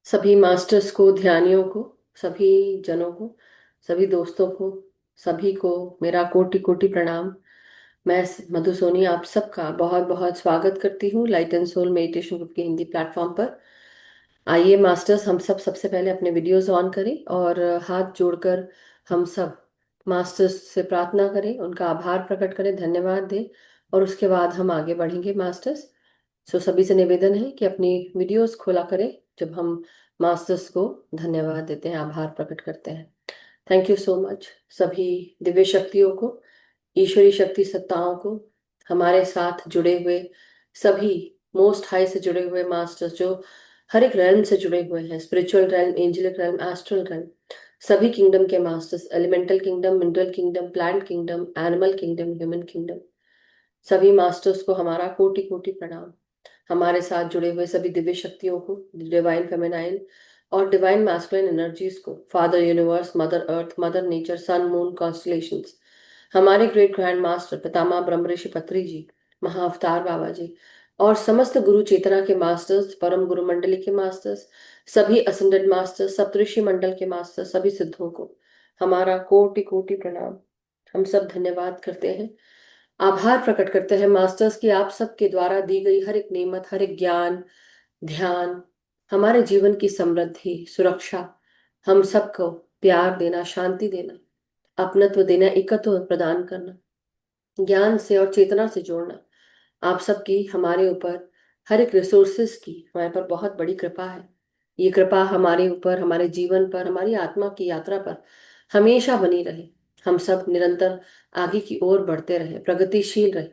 सभी मास्टर्स को, ध्यानियों को, सभी जनों को, सभी दोस्तों को, सभी को मेरा कोटि कोटि प्रणाम। मैं मधु सोनी आप सबका बहुत बहुत स्वागत करती हूँ light and soul meditation group के हिंदी प्लेटफॉर्म पर। आइए मास्टर्स, हम सब सबसे पहले अपने वीडियोस ऑन करें और हाथ जोड़कर हम सब मास्टर्स से प्रार्थना करें, उनका आभार प्रकट करें, धन्यवाद दें और उसके बाद हम आगे बढ़ेंगे मास्टर्स। सो सभी से निवेदन है कि अपनी वीडियोस खोला करें जब हम मास्टर्स को धन्यवाद देते हैं, आभार प्रकट करते हैं। थैंक यू सो मच सभी दिव्य शक्तियों को, ईश्वरी शक्ति सत्ताओं को, हमारे साथ जुड़े हुए सभी मोस्ट हाई से जुड़े हुए मास्टर्स जो हर एक रेल्म से जुड़े हुए हैं, spiritual realm, angelic realm, astral realm, सभी किंगडम के masters, elemental kingdom, mineral kingdom, plant kingdom, animal kingdom, human kingdom, सभी मास्टर्स को हमारा कोटि कोटि प्रणाम। हमारे साथ जुड़े हुए सभी दिव्य शक्तियों को, डिवाइन फेमिनाइन और डिवाइन मैस्कुलिन एनर्जीज को, father universe, mother earth, mother nature, sun moon constellations, हमारे ग्रेट ग्रैंड मास्टर पितामह ब्रह्म ऋषि पत्री जी, महाअवतार बाबा जी और समस्त गुरु चेतना के मास्टर्स, परम गुरु मंडली के मास्टर्स, सभी असेंडेड मास्टर्स, सप्तऋषि मंडल के मास्टर्स, सभी सिद्धों को हमारा कोटि कोटि प्रणाम। हम सब धन्यवाद करते हैं, आभार प्रकट करते हैं मास्टर्स की आप सबके द्वारा दी गई हर एक नेमत, हर एक ज्ञान, ध्यान, हमारे जीवन की समृद्धि, सुरक्षा, हम सबको प्यार देना, शांति देना, अपनत्व देना, एकत्व प्रदान करना, ज्ञान से और चेतना से जोड़ना, आप सबकी हमारे ऊपर हर एक रिसोर्सेस की हमारे पर बहुत बड़ी कृपा है। ये कृपा हमारे ऊपर, हमारे जीवन पर, हमारी आत्मा की यात्रा पर हमेशा बनी रहे। हम सब निरंतर आगे की ओर बढ़ते रहे, प्रगतिशील रहे।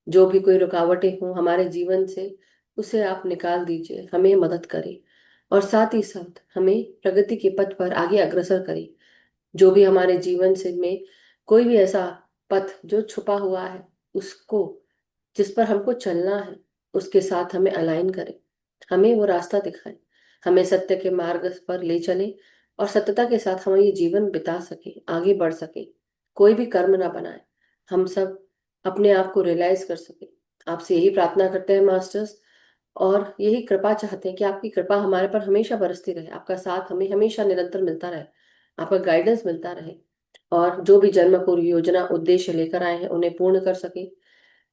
जो भी कोई रुकावटें हों हमारे जीवन से, उसे आप निकाल दीजिए, हमें मदद करें और साथ ही साथ हमें प्रगति के पथ पर आगे अग्रसर करें। जो भी हमारे जीवन से में कोई भी ऐसा पथ जो छुपा हुआ है, उसको, जिस पर हमको चलना है, उसके साथ हमें अलाइन करें, हमें वो रास्ता दिखाएं, हमें सत्य के मार्ग पर ले चले और सत्यता के साथ हम ये जीवन बिता सके, आगे बढ़ सके, कोई भी कर्म ना बनाए, हम सब अपने आप को रियलाइज कर सके। आपसे यही प्रार्थना करते हैं मास्टर्स और यही कृपा चाहते हैं कि आपकी कृपा हमारे पर हमेशा बरसती रहे, आपका साथ हमें हमेशा निरंतर मिलता रहे, आपका गाइडेंस मिलता रहे और जो भी जन्म पूर्व योजना उद्देश्य लेकर आए हैं उन्हें पूर्ण कर सके।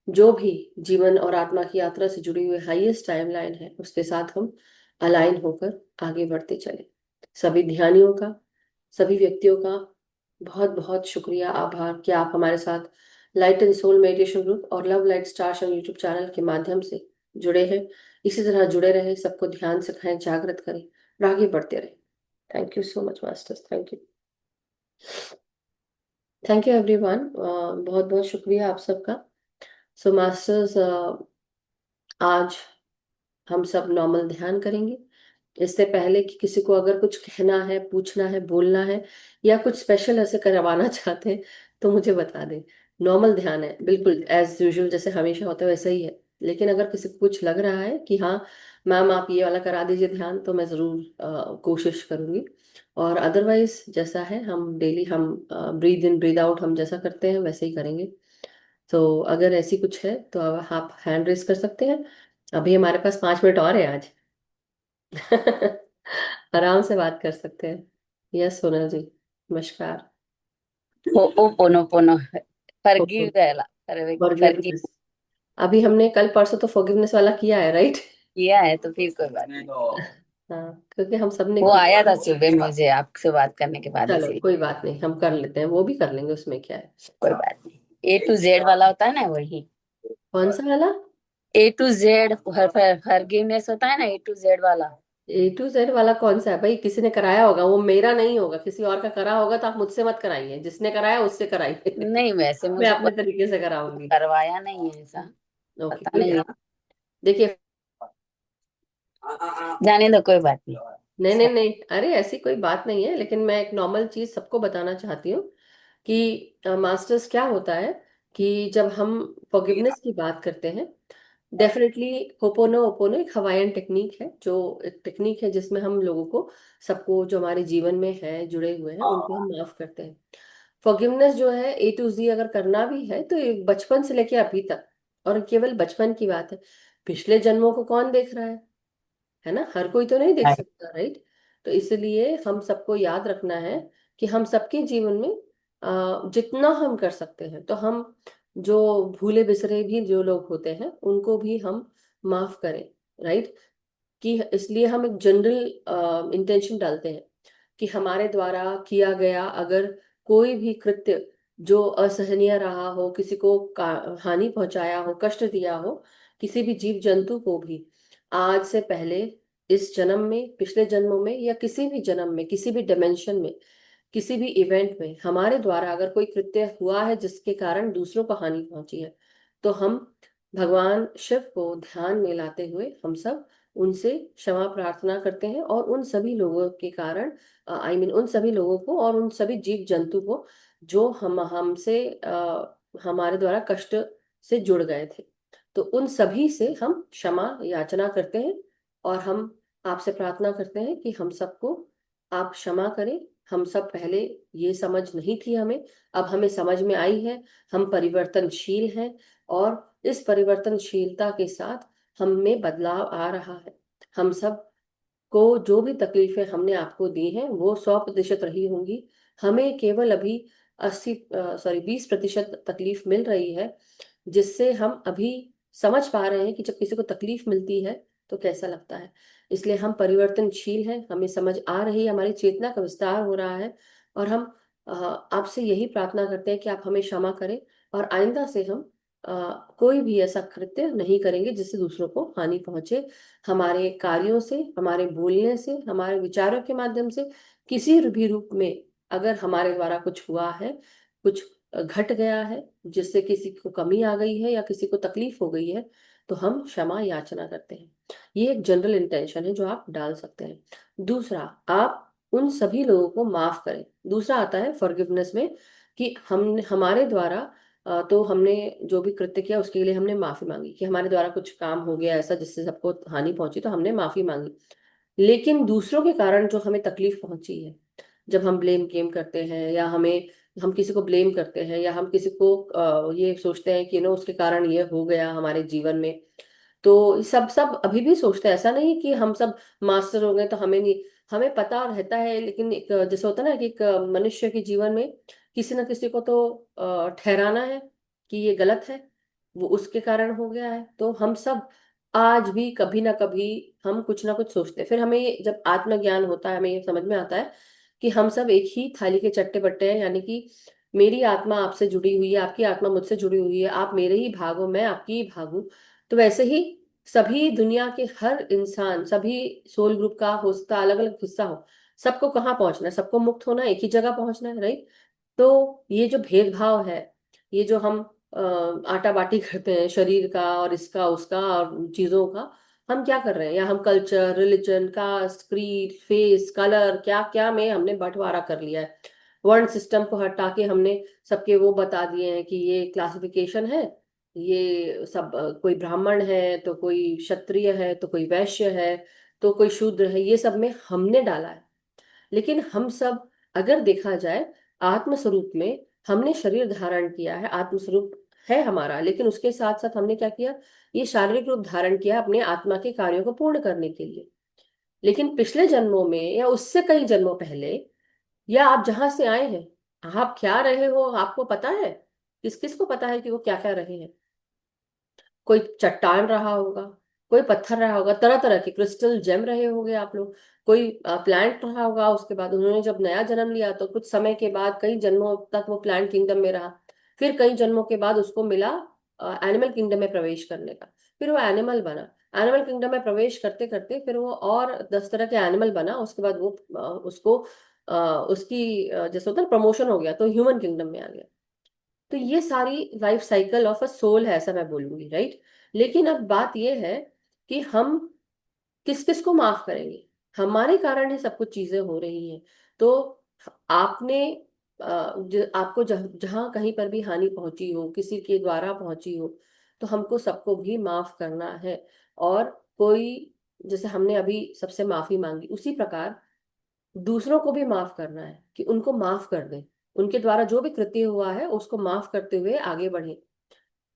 जो भी जीवन और आत्मा की यात्रा से जुड़ी हुई हाईएस्ट टाइमलाइन है उसके साथ हम अलाइन होकर आगे बढ़ते चले। सभी ध्यानियों का, सभी व्यक्तियों का बहुत बहुत शुक्रिया, आभार कि आप हमारे साथ light and soul meditation group और love light stars YouTube channel के माध्यम से जुड़े हैं। इसी तरह जुड़े रहे, सबको ध्यान सिखाएं, जागृत करें और आगे बढ़ते रहे। Thank you so much masters, thank you. Thank you everyone, बहुत बहुत शुक्रिया आप सबका। सो मास्टर्स, आज हम सब नॉर्मल ध्यान करेंगे। इससे पहले कि किसी को अगर कुछ कहना है, पूछना है, बोलना है या कुछ स्पेशल ऐसे करवाना चाहते हैं तो मुझे बता दें। नॉर्मल ध्यान है, बिल्कुल एज यूजुअल जैसे हमेशा होता है वैसा ही है। लेकिन अगर किसी को कुछ लग रहा है कि हाँ मैम आप ये वाला करा दीजिए ध्यान, तो मैं ज़रूर कोशिश करूँगी। और अदरवाइज जैसा है हम डेली हम ब्रीद इन ब्रीद आउट हम जैसा करते हैं वैसे ही करेंगे। तो अगर ऐसी कुछ है तो आप हैंड रेस कर सकते हैं। अभी हमारे पास 5 मिनट और है आज। आराम से बात कर सकते हैं। यस सोनल जी, नमस्कार। पोनो फॉरगिव फॉरगिव फॉरगिवनेस, अभी हमने कल परसों तो फॉरगिवनेस वाला किया है, राइट? किया है तो फिर कोई बात नहीं। हाँ, क्योंकि हम सबने वो किया। आया था सुबह मुझे आपसे बात करने के बाद, चलो इसीलिए। कोई बात नहीं, हम कर लेते हैं, वो भी कर लेंगे, उसमें क्या है। कोई बात नहीं। A to Z वाला होता है ना, वही। कौन सा वाला? A to Z फॉरगिवनेस होता है ना, A to Z वाला। A to Z वाला कौन सा है भाई? किसी ने कराया होगा, वो मेरा नहीं होगा, किसी और का करा होगा तो आप मुझसे मत कराइए, जिसने कराया उससे कराइए। नहीं, वैसे मैं मुझे अपने तरीके से कराऊंगी। करवाया नहीं है ऐसा। ओके, पता कोई नहीं बात। है। देखिए, जाने दो, कोई बात नहीं। नहीं नहीं नहीं, अरे ऐसी कोई बात नहीं है, लेकिन मैं एक नॉर्मल चीज सबको बताना चाहती हूँ कि मास्टर्स क्या होता है कि जब हम फॉरगिवनेस की बात करते हैं, डेफिनेटली होपोनो ओपोनो एक हवाईयन टेक्निक है, जो एक टेक्निक है जिसमें हम लोगों को, सबको जो हमारे जीवन में है जुड़े हुए हैं उनको हम माफ करते हैं। फॉरगिवनेस जो है A to Z अगर करना भी है तो ये बचपन से लेके अभी तक, और केवल बचपन की बात है, पिछले जन्मों को कौन देख रहा है? है ना, हर कोई तो नहीं देख right. सकता, राइट। तो इसलिए हम सबको याद रखना है कि हम सबके जीवन में जितना हम कर सकते हैं, तो हम जो भूले बिसरे भी जो लोग होते हैं उनको भी हम माफ करें, राइट। कि इसलिए हम एक जनरल इंटेंशन डालते हैं कि हमारे द्वारा किया गया अगर कोई भी कृत्य जो असहनीय रहा हो, किसी को हानि पहुंचाया हो, कष्ट दिया हो, किसी भी जीव जंतु को भी, आज से पहले इस जन्म में, पिछले जन्मों में, या किसी भी जन्म में, किसी भी डिमेंशन में, किसी भी इवेंट में हमारे द्वारा अगर कोई कृत्य हुआ है जिसके कारण दूसरों को हानि पहुंची है, तो हम भगवान शिव को ध्यान में लाते हुए हम सब उनसे क्षमा प्रार्थना करते हैं, और उन सभी लोगों के कारण, उन सभी लोगों को और उन सभी जीव जंतु को जो हम हमसे हमारे द्वारा कष्ट से जुड़ गए थे, तो उन सभी से हम क्षमा याचना करते हैं। और हम आपसे प्रार्थना करते हैं कि हम सबको आप क्षमा करें। हम सब पहले ये समझ नहीं थी हमें, अब हमें समझ में आई है। हम परिवर्तनशील हैं, और इस परिवर्तनशीलता के साथ हम में बदलाव आ रहा है। हम सब को जो भी तकलीफें हमने आपको दी हैं वो 100% रही होंगी। हमें केवल अभी 20% तकलीफ मिल रही है, जिससे हम अभी समझ पा रहे हैं कि जब किसी को तकलीफ मिलती है तो कैसा लगता है। इसलिए हम परिवर्तनशील हैं, हमें समझ आ रही है, हमारी चेतना का विस्तार हो रहा है। और हम आपसे यही प्रार्थना करते हैं कि आप हमें क्षमा करें, और आइंदा से हम कोई भी ऐसा कृत्य नहीं करेंगे जिससे दूसरों को हानि पहुंचे। हमारे कार्यों से, हमारे बोलने से, हमारे विचारों के माध्यम से, किसी भी रूप में अगर हमारे द्वारा कुछ हुआ है, कुछ घट गया है, जिससे किसी को कमी आ गई है या किसी को तकलीफ हो गई है, तो हम क्षमा याचना करते हैं। ये एक जनरल इंटेंशन है जो आप डाल सकते हैं। दूसरा, आप उन सभी लोगों को माफ करें। दूसरा आता है फॉरगिवनेस में, कि हम हमारे द्वारा तो हमने जो भी कृत्य किया उसके लिए हमने माफी मांगी, कि हमारे द्वारा कुछ काम हो गया ऐसा जिससे सबको हानि पहुंची, तो हमने माफी मांगी। लेकिन दूसरों के कारण जो हमें तकलीफ पहुंची है, जब हम ब्लेम गेम करते हैं, या हम किसी को ब्लेम करते हैं, या हम किसी को ये सोचते हैं कि उसके कारण ये हो गया हमारे जीवन में, तो सब सब अभी भी सोचते हैं। ऐसा नहीं कि हम सब मास्टर हो गए तो हमें नहीं, हमें पता रहता है। लेकिन एक जैसे होता है ना कि एक मनुष्य के जीवन में किसी न किसी को तो ठहराना है कि ये गलत है, वो उसके कारण हो गया है। तो हम सब आज भी कभी ना कभी हम कुछ ना कुछ सोचते हैं। फिर हमें जब आत्मज्ञान होता है, हमें ये समझ में आता है कि हम सब एक ही थाली के चट्टे बट्टे हैं। यानी कि मेरी आत्मा आपसे जुड़ी हुई है, आपकी आत्मा मुझसे जुड़ी हुई है, आप मेरे ही भाग हो, मैं आपकी ही भाग हूँ। तो वैसे ही सभी दुनिया के हर इंसान, सभी सोल ग्रुप का हो सकता अलग अलग हिस्सा हो, सबको कहाँ पहुंचना है? सबको मुक्त होना है, एक ही जगह पहुंचना है, राइट। तो ये जो भेदभाव है, ये जो हम आटा बाटी करते हैं शरीर का और इसका उसका और चीजों का, हम क्या कर रहे हैं? या हम culture, religion, caste, creed, face, colour, क्या क्या में हमने बंटवारा कर लिया है। वर्ण सिस्टम को हटा के हमने सबके वो बता दिए हैं कि ये क्लासिफिकेशन है, ये सब कोई ब्राह्मण है तो कोई क्षत्रिय है तो कोई वैश्य है तो कोई शूद्र है, ये सब में हमने डाला है। लेकिन हम सब अगर देखा जाए आत्म स्वरूप में, हमने शरीर धारण किया है, आत्म स्वरूप है हमारा, लेकिन उसके साथ साथ हमने क्या किया? ये शारीरिक रूप धारण किया अपने आत्मा के कार्यों को पूर्ण करने के लिए। लेकिन पिछले जन्मों में या उससे कई जन्मों पहले, या आप जहां से आए हैं, आप क्या रहे हो आपको पता है? किस किस को पता है कि वो क्या क्या रहे हैं? कोई चट्टान रहा होगा, कोई पत्थर रहा होगा, तरह तरह के क्रिस्टल जेम रहे होंगे आप लोग। कोई प्लांट रहा होगा, उसके बाद उन्होंने जब नया जन्म लिया तो कुछ समय के बाद कई जन्मों तक वो प्लांट किंगडम में रहा। फिर कई जन्मों के बाद उसको मिला एनिमल किंगडम में प्रवेश करने का, फिर वो एनिमल बना। एनिमल किंगडम में प्रवेश करते करते फिर वो और 10 तरह के एनिमल बना। उसके बाद वो उसको उसकी जैसे होता है प्रमोशन हो गया तो ह्यूमन किंगडम में आ गया। तो ये सारी life cycle of a soul है, ऐसा मैं बोलूंगी, राइट। लेकिन अब बात ये है कि हम किस किस को माफ करेंगे? हमारे कारण ही सब कुछ चीजें हो रही हैं। तो आपने आपको जहां कहीं पर भी हानि पहुंची हो, किसी के द्वारा पहुंची हो, तो हमको सबको भी माफ करना है। और कोई, जैसे हमने अभी सबसे माफी मांगी, उसी प्रकार दूसरों को भी माफ करना है, कि उनको माफ कर दें। उनके द्वारा जो भी कृत्य हुआ है उसको माफ करते हुए आगे बढ़े।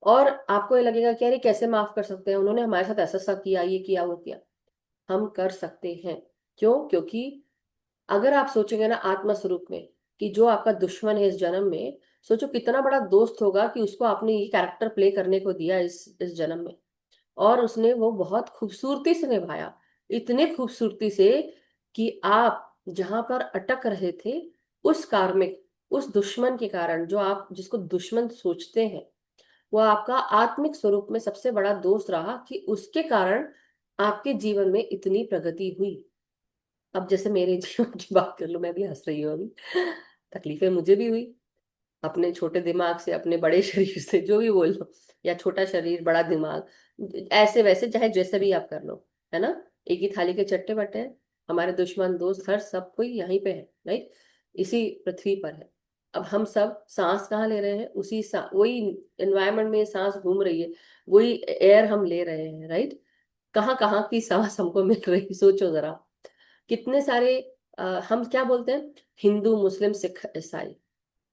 और आपको ये लगेगा कि अरे कैसे माफ कर सकते हैं, उन्होंने हमारे साथ ऐसा सा किया, ये किया वो किया। हम कर सकते हैं। क्यों? क्योंकि अगर आप सोचेंगे ना आत्मा स्वरूप में, कि जो आपका दुश्मन है इस जन्म में, सोचो कितना बड़ा दोस्त होगा कि उसको आपने ये कैरेक्टर प्ले करने को दिया इस जन्म में, और उसने वो बहुत खूबसूरती से निभाया, इतने खूबसूरती से कि आप जहां पर अटक रहे थे, उस कार्मिक, उस दुश्मन के कारण, जो आप जिसको दुश्मन सोचते हैं, वो आपका आत्मिक स्वरूप में सबसे बड़ा दोस्त रहा, कि उसके कारण आपके जीवन में इतनी प्रगति हुई। अब जैसे मेरे जीवन की बात कर लो, मैं भी हंस रही हूँ अभी। तकलीफें मुझे भी हुई, अपने छोटे दिमाग से, अपने बड़े शरीर से, जो भी बोल लो, या छोटा शरीर बड़ा दिमाग, ऐसे वैसे चाहे जैसे भी आप कर लो, है ना। एक ही थाली के चट्टे बट्टे हैं। हमारे दुश्मन दोस्त हर सब कोई यहीं पे है, राइट, इसी पृथ्वी पर है। अब हम सब सांस कहाँ ले रहे हैं? वही एनवायरनमेंट में सांस घूम रही है, वही एयर हम ले रहे हैं, राइट। कहाँ कहाँ की सांस हमको मिल रही है, सोचो जरा। कितने सारे हम क्या बोलते हैं, हिंदू मुस्लिम सिख ईसाई,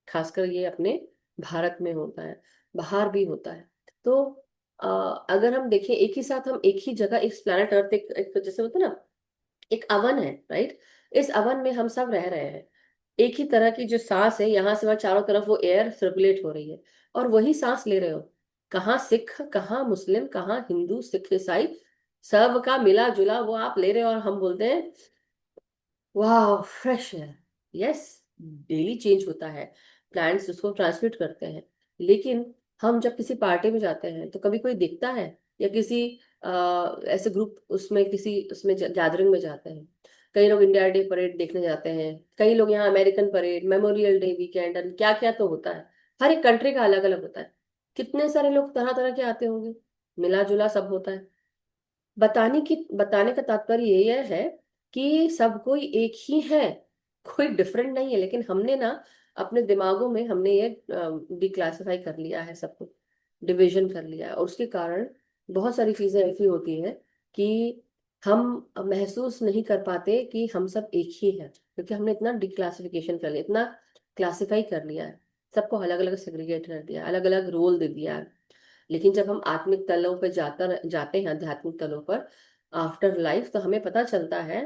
खासकर ये अपने भारत में होता है, बाहर भी होता है। तो अ, अगर हम देखें, एक ही साथ हम एक ही जगह, इस प्लैनेट अर्थ, एक जैसे होता है ना, एक अवन है, राइट। इस अवन में हम सब रह रहे हैं। एक ही तरह की जो सांस है, यहाँ से वहां चारों तरफ वो एयर सर्कुलेट हो रही है, और वही सांस ले रहे हो। कहाँ सिख, कहाँ मुस्लिम, कहाँ हिंदू, सिख, ईसाई, सब का मिला जुला वो आप ले रहे हो, और हम बोलते हैं वाह फ्रेश है। यस, डेली चेंज होता है, प्लांट्स उसको ट्रांसमिट करते हैं। लेकिन हम जब किसी पार्टी में जाते हैं तो कभी कोई दिखता है, या किसी ऐसे ग्रुप, उसमें किसी उसमें गैदरिंग में जाते हैं। कई लोग इंडिया डे परेड देखने जाते हैं, कई लोग यहाँ American parade, memorial day weekend, और क्या क्या तो होता है। हर एक कंट्री का अलग अलग होता है। कितने सारे लोग तरह तरह के आते होंगे, मिला जुला सब होता है। बताने का तात्पर्य ये है कि सब कोई एक ही है, कोई डिफरेंट नहीं है। लेकिन हमने ना अपने दिमागों में हमने ये डिक्लासिफाई कर लिया है, सब कुछ डिवीजन कर लिया है, और उसके कारण बहुत सारी चीजें ऐसी होती हैं कि हम महसूस नहीं कर पाते कि हम सब एक ही है, क्योंकि हमने इतना डिक्लासिफिकेशन कर लिया, इतना क्लासिफाई कर लिया है, सबको अलग अलग सेग्रीगेट कर दिया, अलग अलग रोल दे दिया है। लेकिन जब हम आत्मिक तलों पर जाते हैं, आध्यात्मिक तलों पर, आफ्टर लाइफ, तो हमें पता चलता है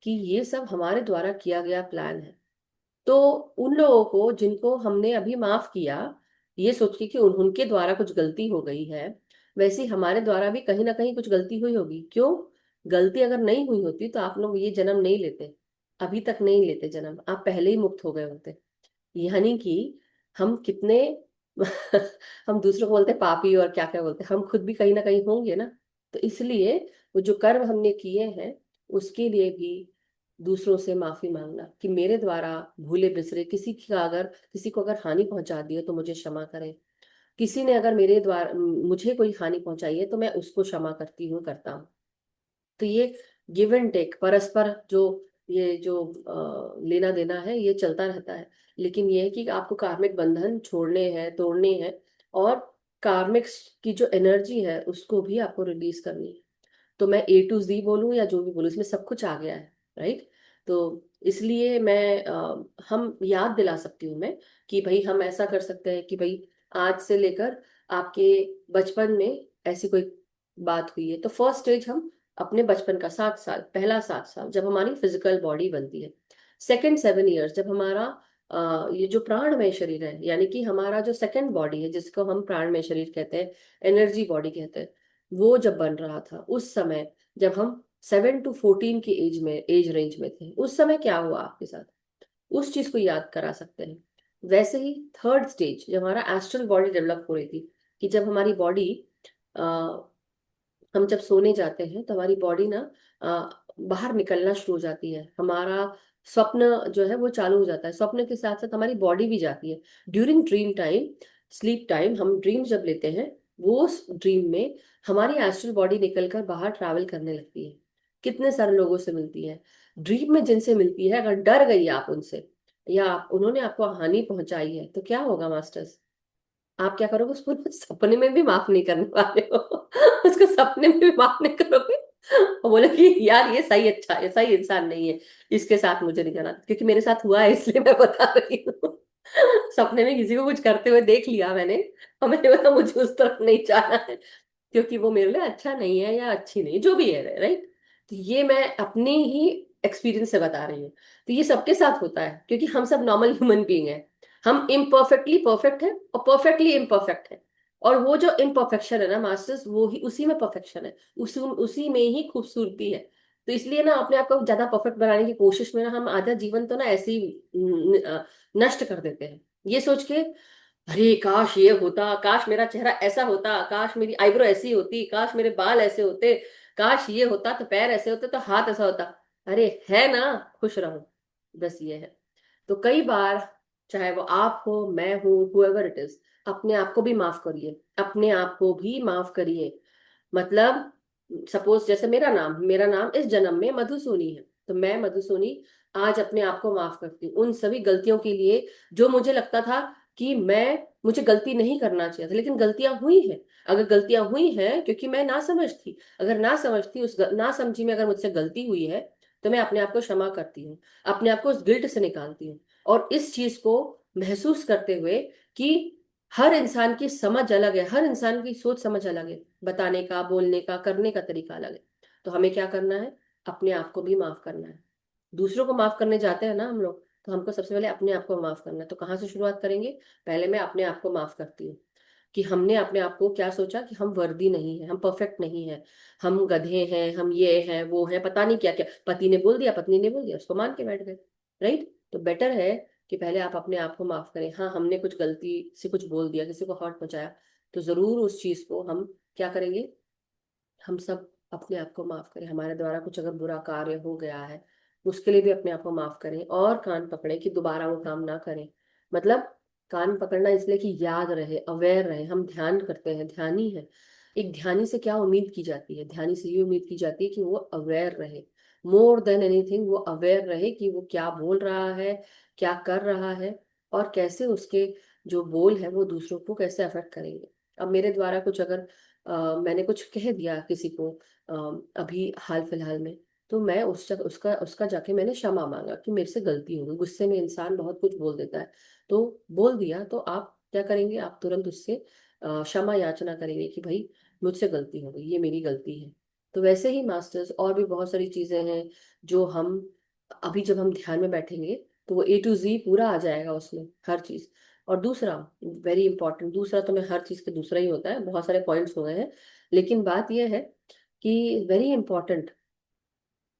कि ये सब हमारे द्वारा किया गया प्लान है। तो उन लोगों को जिनको हमने अभी माफ किया, ये सोच के कि उनके द्वारा कुछ गलती हो गई है, वैसे ही हमारे द्वारा भी कहीं ना कहीं कुछ गलती हुई होगी। क्यों? गलती अगर नहीं हुई होती तो आप लोग ये जन्म नहीं लेते, अभी तक नहीं लेते जन्म, आप पहले ही मुक्त हो गए होते। यानी कि हम कितने हम दूसरों को बोलते हैं पापी और क्या क्या बोलते हैं, हम खुद भी कहीं ना कहीं होंगे ना। तो इसलिए वो जो कर्म हमने किए हैं, उसके लिए भी दूसरों से माफी मांगना, कि मेरे द्वारा भूले बिसरे किसी को अगर हानि पहुंचा दी है तो मुझे क्षमा करें। किसी ने अगर मेरे द्वारा मुझे कोई हानि पहुंचाई है तो मैं उसको क्षमा करती हूँ, करता हूँ। तो ये गिव एंड टेक, परस्पर जो ये जो लेना देना है, ये चलता रहता है। लेकिन ये है कि आपको कार्मिक बंधन छोड़ने हैं, तोड़ने हैं, और कार्मिक की जो एनर्जी है उसको भी आपको रिलीज करनी है। तो मैं A to Z बोलूँ या जो भी बोलूँ, इसमें सब कुछ आ गया है, राइट। तो इसलिए हम याद दिला सकती हूँ मैं, कि भाई हम ऐसा कर सकते हैं कि भाई आज से लेकर आपके बचपन में ऐसी कोई बात हुई है, तो फर्स्ट स्टेज हम अपने बचपन का 7 साल, पहला 7 साल जब हमारी फिजिकल बॉडी बनती है, सेकेंड 7 इयर्स जब हमारा ये जो प्राणमय शरीर है, यानी कि हमारा जो सेकंड बॉडी है, जिसको हम प्राणमय शरीर कहते हैं, एनर्जी बॉडी कहते हैं, वो जब बन रहा था उस समय, जब हम 7 to 14 की एज रेंज में थे, उस समय क्या हुआ आपके साथ, उस चीज को याद करा सकते हैं। वैसे ही थर्ड स्टेज जब हमारा एस्ट्रल बॉडी डेवलप हो रही थी, कि जब हमारी बॉडी, हम जब सोने जाते हैं तो हमारी बॉडी ना बाहर निकलना शुरू हो जाती है, हमारा स्वप्न जो है वो चालू हो जाता है, स्वप्न के साथ साथ हमारी बॉडी भी जाती है। During dream time, sleep time, हम ड्रीम जब लेते हैं, वो ड्रीम में हमारी एस्ट्रल बॉडी निकलकर बाहर ट्रैवल करने लगती है, कितने सारे लोगों से मिलती है। ड्रीम में जिनसे मिलती है, अगर डर गई आप उनसे, या उन्होंने आपको हानि पहुंचाई है, तो क्या होगा मास्टर्स? आप क्या करोगे? उसको सपने में भी माफ नहीं करने वाले हो। उसको सपने में भी माफ नहीं करोगे, और बोले कि यार ये सही, अच्छा ये सही इंसान नहीं है, इसके साथ मुझे नहीं जाना, क्योंकि मेरे साथ हुआ है इसलिए मैं बता रही हूँ। सपने में किसी को कुछ करते हुए देख लिया मैंने, और मैंने बोला मुझे उस तरफ नहीं जाना है, क्योंकि वो मेरे लिए अच्छा नहीं है या अच्छी नहीं, जो भी है, राइट। तो ये मैं अपने ही एक्सपीरियंस से बता रही हूँ। तो ये सबके साथ होता है, क्योंकि हम सब नॉर्मल ह्यूमन बीइंग हैं। हम इम्परफेक्टली परफेक्ट है और परफेक्टली इम्परफेक्ट है। और वो जो इम्परफेक्शन है ना मास्टर्स, वो ही उसी में परफेक्शन है, उसी में ही खूबसूरती है। तो इसलिए ना अपने आप को ज्यादा परफेक्ट बनाने की कोशिश में ना हम आधा जीवन तो ना ऐसे ही नष्ट कर देते हैं, ये सोच के, अरे काश ये होता, काश मेरा चेहरा ऐसा होता, काश मेरी आईब्रो ऐसी होती, काश मेरे बाल ऐसे होते, काश ये होता तो पैर ऐसे होते तो हाथ ऐसा होता। अरे है ना, खुश रहो, बस ये है। तो कई बार, चाहे वो आप हो, मैं हूं, हुएवर इट इज, अपने आप को भी माफ करिए, अपने आप को भी माफ करिए। मतलब सपोज जैसे मेरा नाम इस जन्म में मधु सोनी है, तो मैं मधु सोनी आज अपने आप को माफ करती हूँ उन सभी गलतियों के लिए जो मुझे लगता था कि मुझे गलती नहीं करना चाहिए था, लेकिन गलतियां हुई हैं। अगर गलतियां हुई हैं क्योंकि मैं ना समझ थी, अगर ना समझती, ना समझी में अगर मुझसे गलती हुई है, तो मैं अपने आप को क्षमा करती हूँ, अपने आप को उस गिल्ट से निकालती हूँ। और इस चीज को महसूस करते हुए कि हर इंसान की समझ अलग है, हर इंसान की सोच समझ अलग है, बताने का, बोलने का, करने का तरीका अलग है। तो हमें क्या करना है, अपने आप को भी माफ करना है। दूसरों को माफ करने जाते हैं ना हम लोग, तो हमको सबसे पहले अपने आप को माफ करना है। तो कहाँ से शुरुआत करेंगे? पहले मैं अपने आप को माफ करती हूँ कि हमने अपने आप को क्या सोचा कि हम वर्दी नहीं है, हम परफेक्ट नहीं है, हम गधे हैं, हम ये हैं वो हैं, पता नहीं क्या क्या, पति ने बोल दिया, पत्नी ने बोल दिया, उसको मान के बैठ गए। राइट? तो बेटर है कि पहले आप अपने आप को माफ करें। हाँ, हमने कुछ गलती से कुछ बोल दिया, किसी को हर्ट पहुंचाया, तो जरूर उस चीज को हम क्या करेंगे, हम सब अपने आप को माफ करें। हमारे द्वारा कुछ अगर बुरा कार्य हो गया है, उसके लिए भी अपने आप को माफ करें, और कान पकड़े कि दोबारा वो काम ना करें। मतलब कान पकड़ना इसलिए कि याद रहे, अवेयर रहे, हम ध्यान करते हैं, ध्यानी है। एक ध्यानी से क्या उम्मीद की जाती है? ध्यानी से ये उम्मीद की जाती है कि वो अवेयर रहे, मोर देन एनीथिंग वो अवेयर रहे कि वो क्या बोल रहा है, क्या कर रहा है, और कैसे उसके जो बोल है वो दूसरों को कैसे अफेक्ट करेंगे। अब मेरे द्वारा कुछ अगर मैंने कुछ कह दिया किसी को अभी हाल फिलहाल में, तो मैं उस जगह उसका उसका जाके मैंने क्षमा मांगा कि मेरे से गलती हो गई। गुस्से में इंसान बहुत कुछ बोल देता है, तो बोल दिया, तो आप क्या करेंगे, आप तुरंत उससे क्षमा याचना करेंगे कि भाई मुझसे गलती हो गई, ये मेरी गलती है। तो वैसे ही मास्टर्स और भी बहुत सारी चीजें हैं जो हम अभी जब हम ध्यान में बैठेंगे तो वो A to Z पूरा आ जाएगा उसमें, हर चीज। और दूसरा, वेरी इंपॉर्टेंट, दूसरा तो मैं हर चीज के दूसरा ही होता है, बहुत सारे पॉइंट्स हो गए हैं, लेकिन बात यह है कि वेरी इंपॉर्टेंट,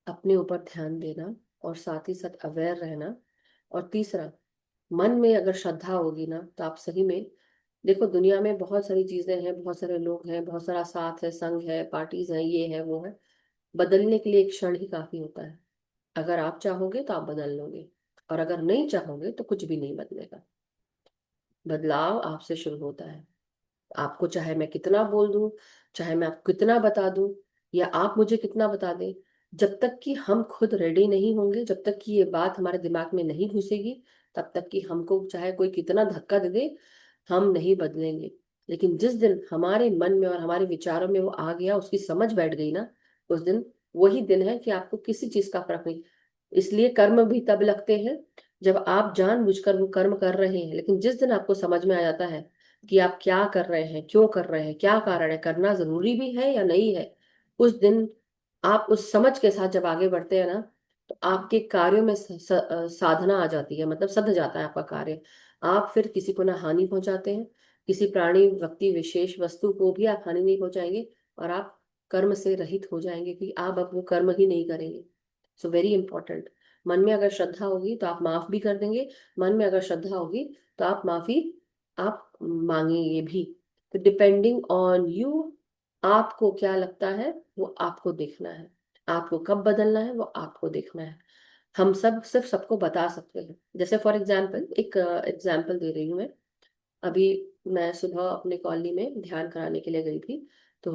अपने ऊपर ध्यान देना और साथ ही साथ अवेयर रहना। और तीसरा, मन में अगर श्रद्धा होगी ना, तो आप सही में देखो, दुनिया में बहुत सारी चीजें हैं, बहुत सारे लोग हैं, बहुत सारा साथ है, संग है, पार्टीज हैं, ये है वो है, बदलने के लिए एक क्षण ही काफी होता है। अगर आप चाहोगे तो आप बदल लोगे, और अगर नहीं चाहोगे तो कुछ भी नहीं बदलेगा। बदलाव आपसे शुरू होता है। आपको चाहे मैं कितना बोल दूं, चाहे मैं आपको कितना बता दूं, या आप मुझे कितना बता दें, जब तक कि हम खुद रेडी नहीं होंगे, जब तक कि ये बात हमारे दिमाग में नहीं घुसेगी, तब तक कि हमको चाहे कोई कितना धक्का दे दे, हम नहीं बदलेंगे। लेकिन जिस दिन हमारे मन में और हमारे विचारों में वो आ गया, उसकी समझ बैठ गई ना, उस दिन वही दिन है कि आपको किसी चीज का फर्क नहीं। इसलिए कर्म भी तब लगते हैं जब आप जानबूझकर वो कर्म कर रहे हैं, लेकिन जिस दिन आपको समझ में आ जाता है कि आप क्या कर रहे हैं, क्यों कर रहे हैं, क्या कारण है, करना जरूरी भी है या नहीं है, उस दिन आप उस समझ के साथ जब आगे बढ़ते हैं ना, तो आपके कार्यों में साधना आ जाती है, मतलब सध जाता है आपका कार्य। आप फिर किसी को ना हानि पहुंचाते हैं, किसी प्राणी, व्यक्ति, विशेष वस्तु को भी आप हानि नहीं पहुंचाएंगे, और आप कर्म से रहित हो जाएंगे कि आप अब वो कर्म ही नहीं करेंगे। सो वेरी इंपॉर्टेंट, मन में अगर श्रद्धा होगी तो आप माफ भी कर देंगे, मन में अगर श्रद्धा होगी तो आप माफी आप मांगेंगे भी। तो डिपेंडिंग ऑन यू, आपको क्या लगता है वो आपको देखना है, आपको कब बदलना है वो आपको देखना है। हम सब सिर्फ सबको बता सकते हैं। जैसे फॉर एग्जाम्पल, एक एग्जाम्पल दे रही हूँ मैं। अभी मैं सुबह अपने कॉलोनी में ध्यान कराने के लिए गई थी, तो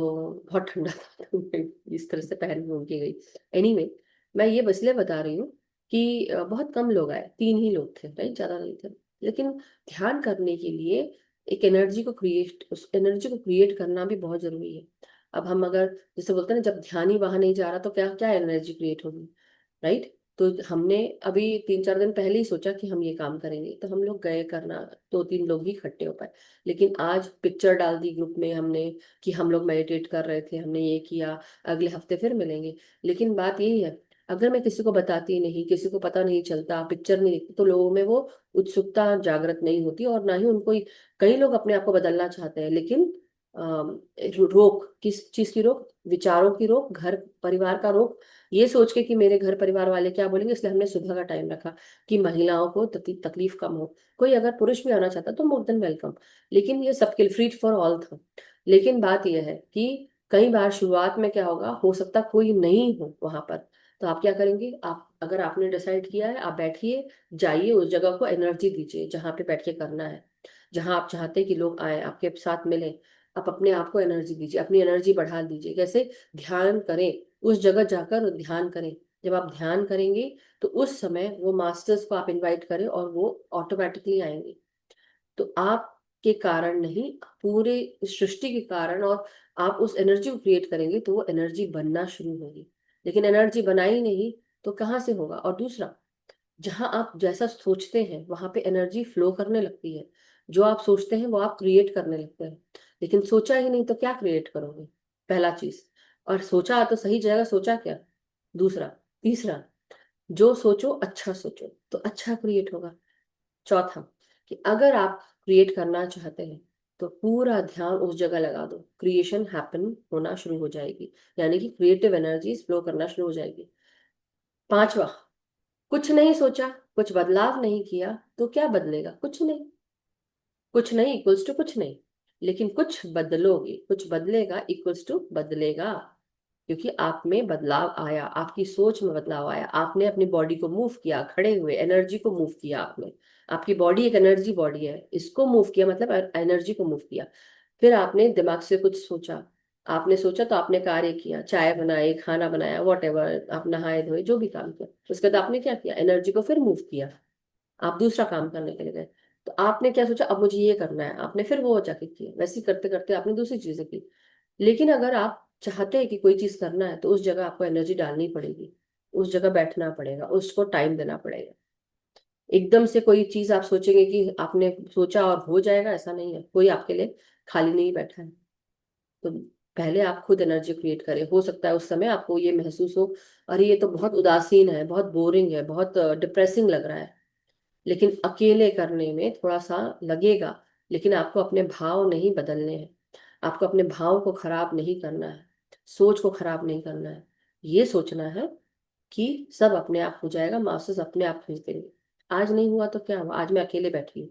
बहुत ठंडा था तो मैं इस तरह से पहन घूम के गई। एनीवे, मैं ये बस इसलिए बता रही हूँ कि बहुत कम लोग आए, 3 ही लोग थे, राइट, ज्यादा नहीं थे। लेकिन ध्यान करने के लिए एक एनर्जी को क्रिएट, उस एनर्जी को क्रिएट करना भी बहुत जरूरी है। अब हम अगर जैसे बोलते हैं ना, जब ध्यान ही वहां नहीं जा रहा तो क्या क्या एनर्जी क्रिएट होगी, राइट? तो हमने अभी 3-4 दिन पहले ही सोचा कि हम ये काम करेंगे, तो हम लोग गए करना, 2-3 लोग ही इकट्ठे हो पाए। लेकिन आज पिक्चर डाल दी ग्रुप में हमने कि हम लोग मेडिटेट कर रहे थे, हमने ये किया, अगले हफ्ते फिर मिलेंगे। लेकिन बात यही है, अगर मैं किसी को बताती नहीं, किसी को पता नहीं चलता, पिक्चर नहीं दिखती, तो लोगों में वो उत्सुकता जागृत नहीं होती, और ना ही उनको, कई लोग अपने आप को बदलना चाहते हैं, लेकिन रोक, किस चीज की रोक? विचारों की रोक, घर परिवार का रोक, ये सोच के कि मेरे घर परिवार वाले क्या बोलेंगे, इसलिए हमने सुबह का टाइम रखा कि महिलाओं को तकलीफ कम हो। कोई अगर पुरुष भी आना चाहता तो मोर देन वेलकम, लेकिन ये सबके फ्री फॉर ऑल था। लेकिन बात यह है कि कई बार शुरुआत में क्या होगा, हो सकता कोई नहीं हो वहां पर, तो आप क्या करेंगे? आप, अगर आपने डिसाइड किया है, आप बैठिए, जाइए उस जगह को एनर्जी दीजिए जहाँ पे बैठ के करना है, जहाँ आप चाहते हैं कि लोग आए आपके साथ मिले। आप अपने आप को एनर्जी दीजिए, अपनी एनर्जी बढ़ा दीजिए। कैसे? ध्यान करें, उस जगह जाकर ध्यान करें। जब आप ध्यान करेंगे तो उस समय वो मास्टर्स को आप इनवाइट करें और वो ऑटोमेटिकली आएंगे। तो आपके कारण नहीं, पूरे सृष्टि के कारण, और आप उस एनर्जी को क्रिएट करेंगे तो वो एनर्जी बनना शुरू होगी। लेकिन एनर्जी बनाई नहीं तो कहाँ से होगा? और दूसरा, जहां आप जैसा सोचते हैं वहां पे एनर्जी फ्लो करने लगती है। जो आप सोचते हैं वो आप क्रिएट करने लगते हैं। लेकिन सोचा ही नहीं तो क्या क्रिएट करोगे? पहला चीज। और सोचा तो सही जाएगा, सोचा क्या? दूसरा। तीसरा, जो सोचो अच्छा सोचो तो अच्छा क्रिएट होगा। चौथा, कि अगर आप क्रिएट करना चाहते हैं तो पूरा ध्यान उस जगह लगा दो, क्रिएशन हैपन होना शुरू हो जाएगी, यानी कि क्रिएटिव एनर्जी फ्लो करना शुरू हो जाएगी। पांचवा, कुछ नहीं सोचा, कुछ बदलाव नहीं किया तो क्या बदलेगा? कुछ नहीं। कुछ नहीं इक्वल्स टू कुछ नहीं। लेकिन कुछ बदलोगे, कुछ बदलेगा इक्वल्स टू बदलेगा। क्योंकि आप में बदलाव आया, आपकी सोच में बदलाव आया, आपने अपनी बॉडी को मूव किया, खड़े हुए एनर्जी को मूव किया आपने। आपकी बॉडी एक एनर्जी बॉडी है, इसको मूव किया मतलब एनर्जी को मूव किया। फिर आपने दिमाग से कुछ सोचा, आपने सोचा तो आपने कार्य किया, चाय बनाई, खाना बनाया, वॉट एवर, आप नहाए धोए, जो भी काम किया, उसके बाद आपने क्या किया? एनर्जी को फिर मूव किया, आप दूसरा काम करने के लिए गए। तो आपने क्या सोचा? अब मुझे ये करना है, आपने फिर वो जाके किया, वैसे ही करते करते आपने दूसरी चीजें की। लेकिन अगर आप चाहते हैं कि कोई चीज करना है तो उस जगह आपको एनर्जी डालनी पड़ेगी, उस जगह बैठना पड़ेगा, उसको टाइम देना पड़ेगा। एकदम से कोई चीज आप सोचेंगे कि आपने सोचा और हो जाएगा, ऐसा नहीं है। कोई आपके लिए खाली नहीं बैठा है। तो पहले आप खुद एनर्जी क्रिएट करें। हो सकता है उस समय आपको ये महसूस हो, अरे ये तो बहुत उदासीन है, बहुत बोरिंग है, बहुत डिप्रेसिंग लग रहा है। लेकिन अकेले करने में थोड़ा सा लगेगा, लेकिन आपको अपने भाव नहीं बदलने हैं। आपको अपने भाव को खराब नहीं करना है, सोच को खराब नहीं करना है। ये सोचना है कि सब अपने आप हो जाएगा, मास्टर्स अपने आप खींच देंगे। आज नहीं हुआ तो क्या हुआ? आज मैं अकेले बैठी हूँ,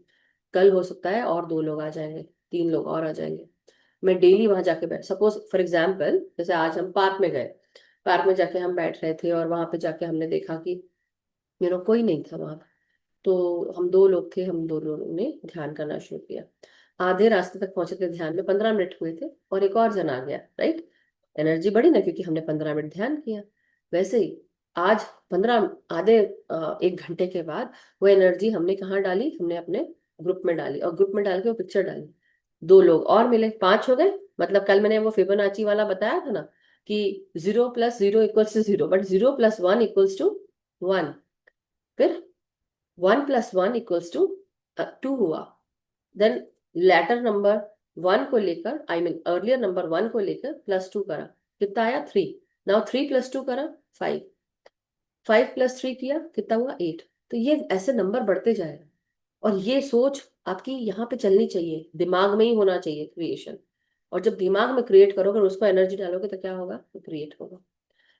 कल हो सकता है और 2 लोग आ जाएंगे, 3 लोग और आ जाएंगे। मैं डेली वहां जाके बैठ, सपोज फॉर एग्जाम्पल, जैसे आज हम पार्क में गए, पार्क में जाके हम बैठ रहे थे और वहां पे जाके हमने देखा कि कोई नहीं था वहां। तो हम 2 लोग थे, हम 2 लोगों ने ध्यान करना शुरू किया। आधे रास्ते तक पहुंचे थे ध्यान में, 15 मिनट हुए थे और एक और जन आ गया, राइट? एनर्जी बढ़ी ना, क्योंकि हमने 15 मिनट ध्यान किया। वैसे ही आज 15 आधे 1 घंटे के बाद वो एनर्जी हमने कहाँ डाली? हमने अपने ग्रुप में डाली, और ग्रुप में डाल के वो पिक्चर डाली। 2 लोग और मिले, 5 हो गए। मतलब कल मैंने वो फिबोनाची वाला बताया था ना, कि 0+0=0, बट 0+1=1। फिर 1+1=2 हुआ। देन लेटर नंबर 1 को लेकर, आई मीन अर्लियर नंबर 1 को लेकर +2 करा, कितना आया? 3। नाउ 3+2 करा, 5। 5+3 किया, कितना हुआ? 8। तो ये ऐसे नंबर बढ़ते जाएगा। और ये सोच आपकी यहाँ पे चलनी चाहिए, दिमाग में ही होना चाहिए क्रिएशन। और जब दिमाग में क्रिएट करोगे और उसको एनर्जी डालोगे तो क्या होगा? क्रिएट होगा।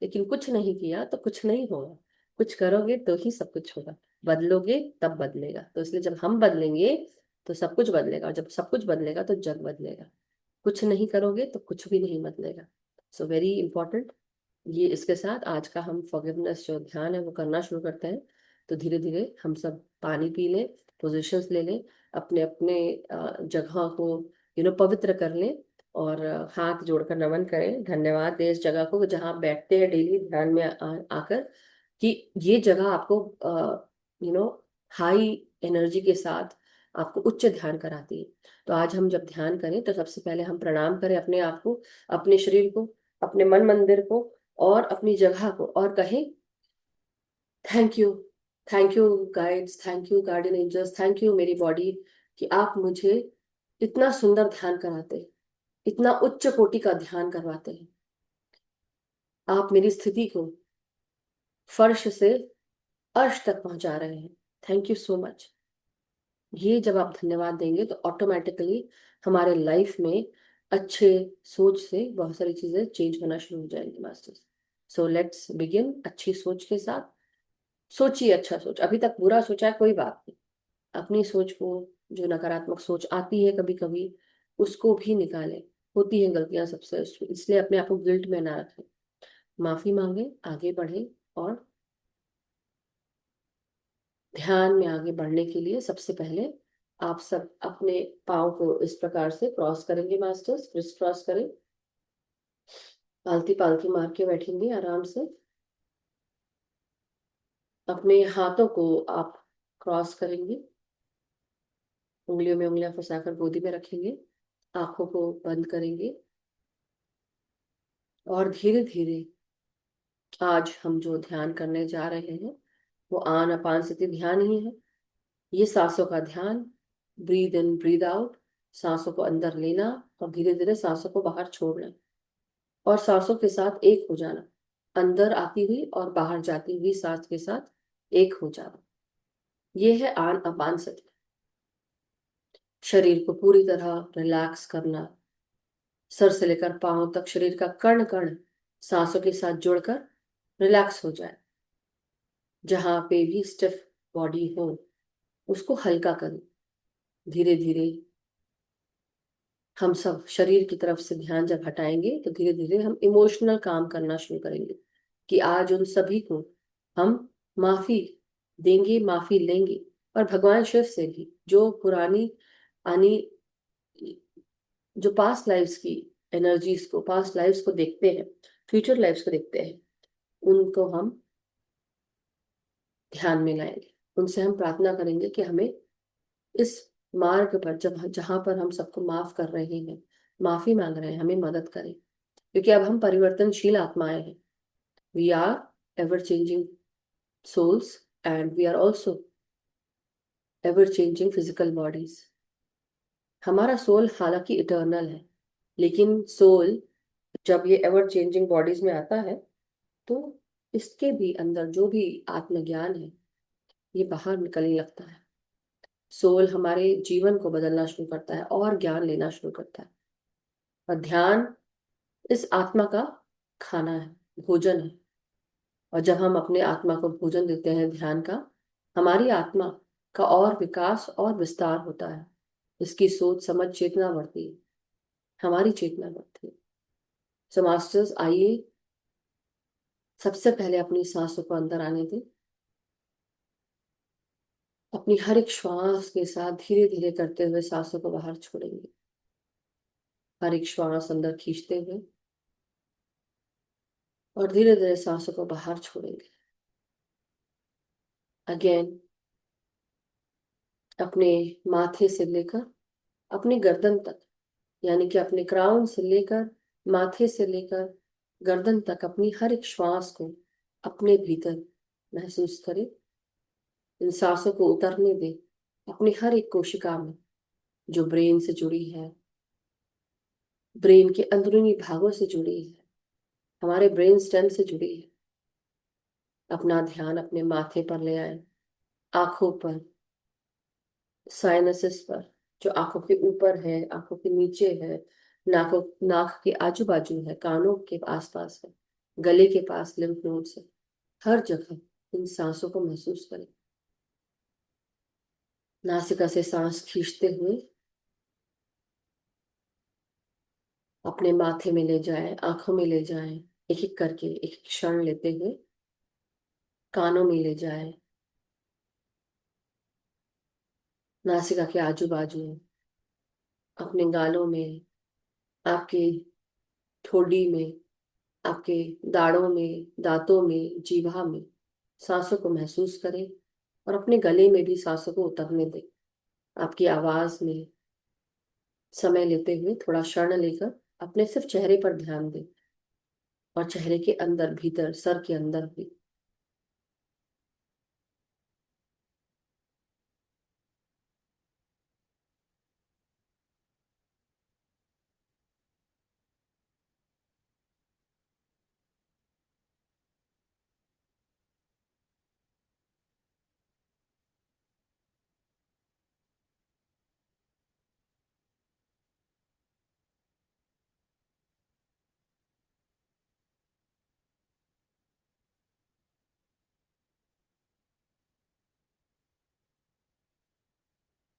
लेकिन कुछ नहीं किया तो कुछ नहीं होगा। कुछ करोगे तो ही सब कुछ होगा। बदलोगे तब बदलेगा। तो इसलिए जब हम बदलेंगे तो सब कुछ बदलेगा, और जब सब कुछ बदलेगा तो जग बदलेगा। कुछ नहीं करोगे तो कुछ भी नहीं बदलेगा। So very important. ये इसके साथ आज का हम फॉरगिवनेस जो ध्यान है वो करना शुरू करते हैं। तो धीरे धीरे हम सब पानी पी लें, पोजीशंस ले लें, अपने अपने जगह को पवित्र कर लें, और हाथ जोड़कर नमन करें, धन्यवाद दें इस जगह को जहाँ आप बैठते हैं डेली ध्यान में आकर, कि ये जगह आपको यू नो हाई एनर्जी के साथ आपको उच्च ध्यान कराती है। तो आज हम जब ध्यान करें तो सबसे पहले हम प्रणाम करें अपने आप को, अपने शरीर को, अपने मन मंदिर को, और अपनी जगह को, और कहें thank you, thank you guides, thank you guardian angels, thank you मेरी बॉडी कि आप मुझे इतना सुंदर ध्यान कराते, इतना उच्च कोटि का ध्यान करवाते हैं। आप मेरी स्थिति को फर्श से अर्श तक पहुंचा रहे हैं। Thank you so much. ये जब आप धन्यवाद देंगे तो ऑटोमेटिकली हमारे लाइफ में अच्छे सोच से बहुत सारी चीजें चेंज होना शुरू हो जाएंगी मास्टर्स। सो लेट्स बिगिन अच्छी सोच के साथ। सोचिए अच्छा सोच, अभी तक बुरा सोचा है कोई बात नहीं, अपनी सोच को, जो नकारात्मक सोच आती है कभी कभी, उसको भी निकालें। होती है गलतियां सबसे, इसलिए अपने आप को गिल्ट में ना रखें। माफी मांगे, आगे बढ़े, और ध्यान में आगे बढ़ने के लिए सबसे पहले आप सब अपने पाँव को इस प्रकार से क्रॉस करेंगे मास्टर्स, क्रिस क्रॉस करें, पालती पालती मार के बैठेंगे आराम से। अपने हाथों को आप क्रॉस करेंगे, उंगलियों में उंगलियां फंसाकर गोदी में रखेंगे, आंखों को बंद करेंगे, और धीरे धीरे आज हम जो ध्यान करने जा रहे हैं वो आन अपान स्थिति ध्यान ही है। ये सांसों का ध्यान, ब्रीद इन ब्रीद आउट, सांसों को अंदर लेना और धीरे धीरे सांसों को बाहर छोड़ना, और सांसों के साथ एक हो जाना, अंदर आती हुई और बाहर जाती हुई सांस के साथ एक हो जाना। ये है आन अपान स्थिति। शरीर को पूरी तरह रिलैक्स करना, सर से लेकर पांव तक शरीर का कण कण सांसों के साथ जुड़कर रिलैक्स हो जाए। जहां पे भी स्टिफ बॉडी हो उसको हल्का करें। धीरे धीरे हम सब शरीर की तरफ से ध्यान जब हटाएंगे तो धीरे धीरे हम इमोशनल काम करना शुरू करेंगे कि आज उन सभी को हम माफी देंगे, माफी लेंगे। और भगवान शिव से भी जो पुरानी आनी, जो पास्ट लाइफ्स की एनर्जीज को, पास्ट लाइफ्स को देखते हैं, फ्यूचर लाइफ्स को देखते हैं, उनको हम ध्यान में लाएंगे। उनसे हम प्रार्थना करेंगे कि हमें इस मार्ग पर, जब जहां पर हम सबको माफ कर रहे हैं, माफी मांग रहे हैं, हमें मदद करें। क्योंकि अब हम परिवर्तनशील आत्माएं हैं। We are ever changing souls, and we are also ever changing physical bodies. हमारा सोल हालांकि इटर्नल है, लेकिन सोल जब ये एवर चेंजिंग बॉडीज में आता है तो इसके भी अंदर जो भी आत्मज्ञान है ये बाहर निकलने लगता है। सोल हमारे जीवन को बदलना शुरू करता है और ज्ञान लेना शुरू करता है। और ध्यान इस आत्मा का खाना है, भोजन है। और जब हम अपने आत्मा को भोजन देते हैं ध्यान का, हमारी आत्मा का और विकास और विस्तार होता है। इसकी सोच समझ चेतना बढ़ती है, हमारी चेतना बढ़ती है। सो मास्टर्स, आइए सबसे पहले अपनी सांसों को अंदर आने दें। अपनी हर एक श्वास के साथ धीरे धीरे करते हुए सांसों को बाहर छोड़ेंगे। हर एक श्वास अंदर खींचते हुए और धीरे धीरे सांसों को बाहर छोड़ेंगे। अगेन, अपने माथे से लेकर अपनी गर्दन तक, यानी कि अपने क्राउन से लेकर, माथे से लेकर गर्दन तक अपनी हर एक श्वास को अपने भीतर महसूस करें। इन सांसों को उतरने दें अपनी हर एक कोशिका में, जो ब्रेन से जुड़ी है, ब्रेन के अंदरूनी भागों से जुड़ी है, हमारे ब्रेन स्टेम से जुड़ी है। अपना ध्यान अपने माथे पर ले आए, आंखों पर, साइनसेस पर, जो आंखों के ऊपर है, आंखों के नीचे है, नाकों, नाक के आजू बाजू है, कानों के आसपास है, गले के पास लिम्फ नोड्स है। हर जगह इन सांसों को महसूस करें। नासिका से सांस खींचते हुए अपने माथे में ले जाएं, आंखों में ले जाएं, एक एक करके, एक एक क्षण लेते हुए कानों में ले जाएं, नासिका के आजू बाजू, अपने गालों में, आपके ठोड़ी में, आपके दाढ़ों में, दांतों में, जीवा में सांसों को महसूस करें। और अपने गले में भी सांसों को उतरने दें। आपकी आवाज में समय लेते हुए, थोड़ा क्षण लेकर अपने सिर्फ चेहरे पर ध्यान दें, और चेहरे के अंदर भीतर, सर के अंदर भी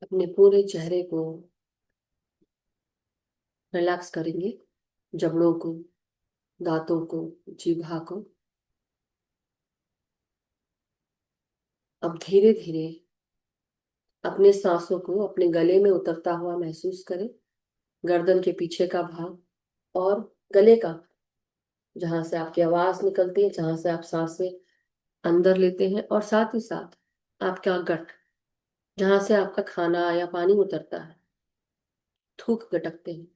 अपने पूरे चेहरे को रिलैक्स करेंगे, जबड़ों को, दांतों को, जीभा को। अब धीरे धीरे अपने सांसों को अपने गले में उतरता हुआ महसूस करें। गर्दन के पीछे का भाग और गले का, जहां से आपकी आवाज निकलती है, जहां से आप सांसें अंदर लेते हैं, और साथ ही साथ आपका गट, जहां से आपका खाना या पानी उतरता है, थूक गटकते हैं।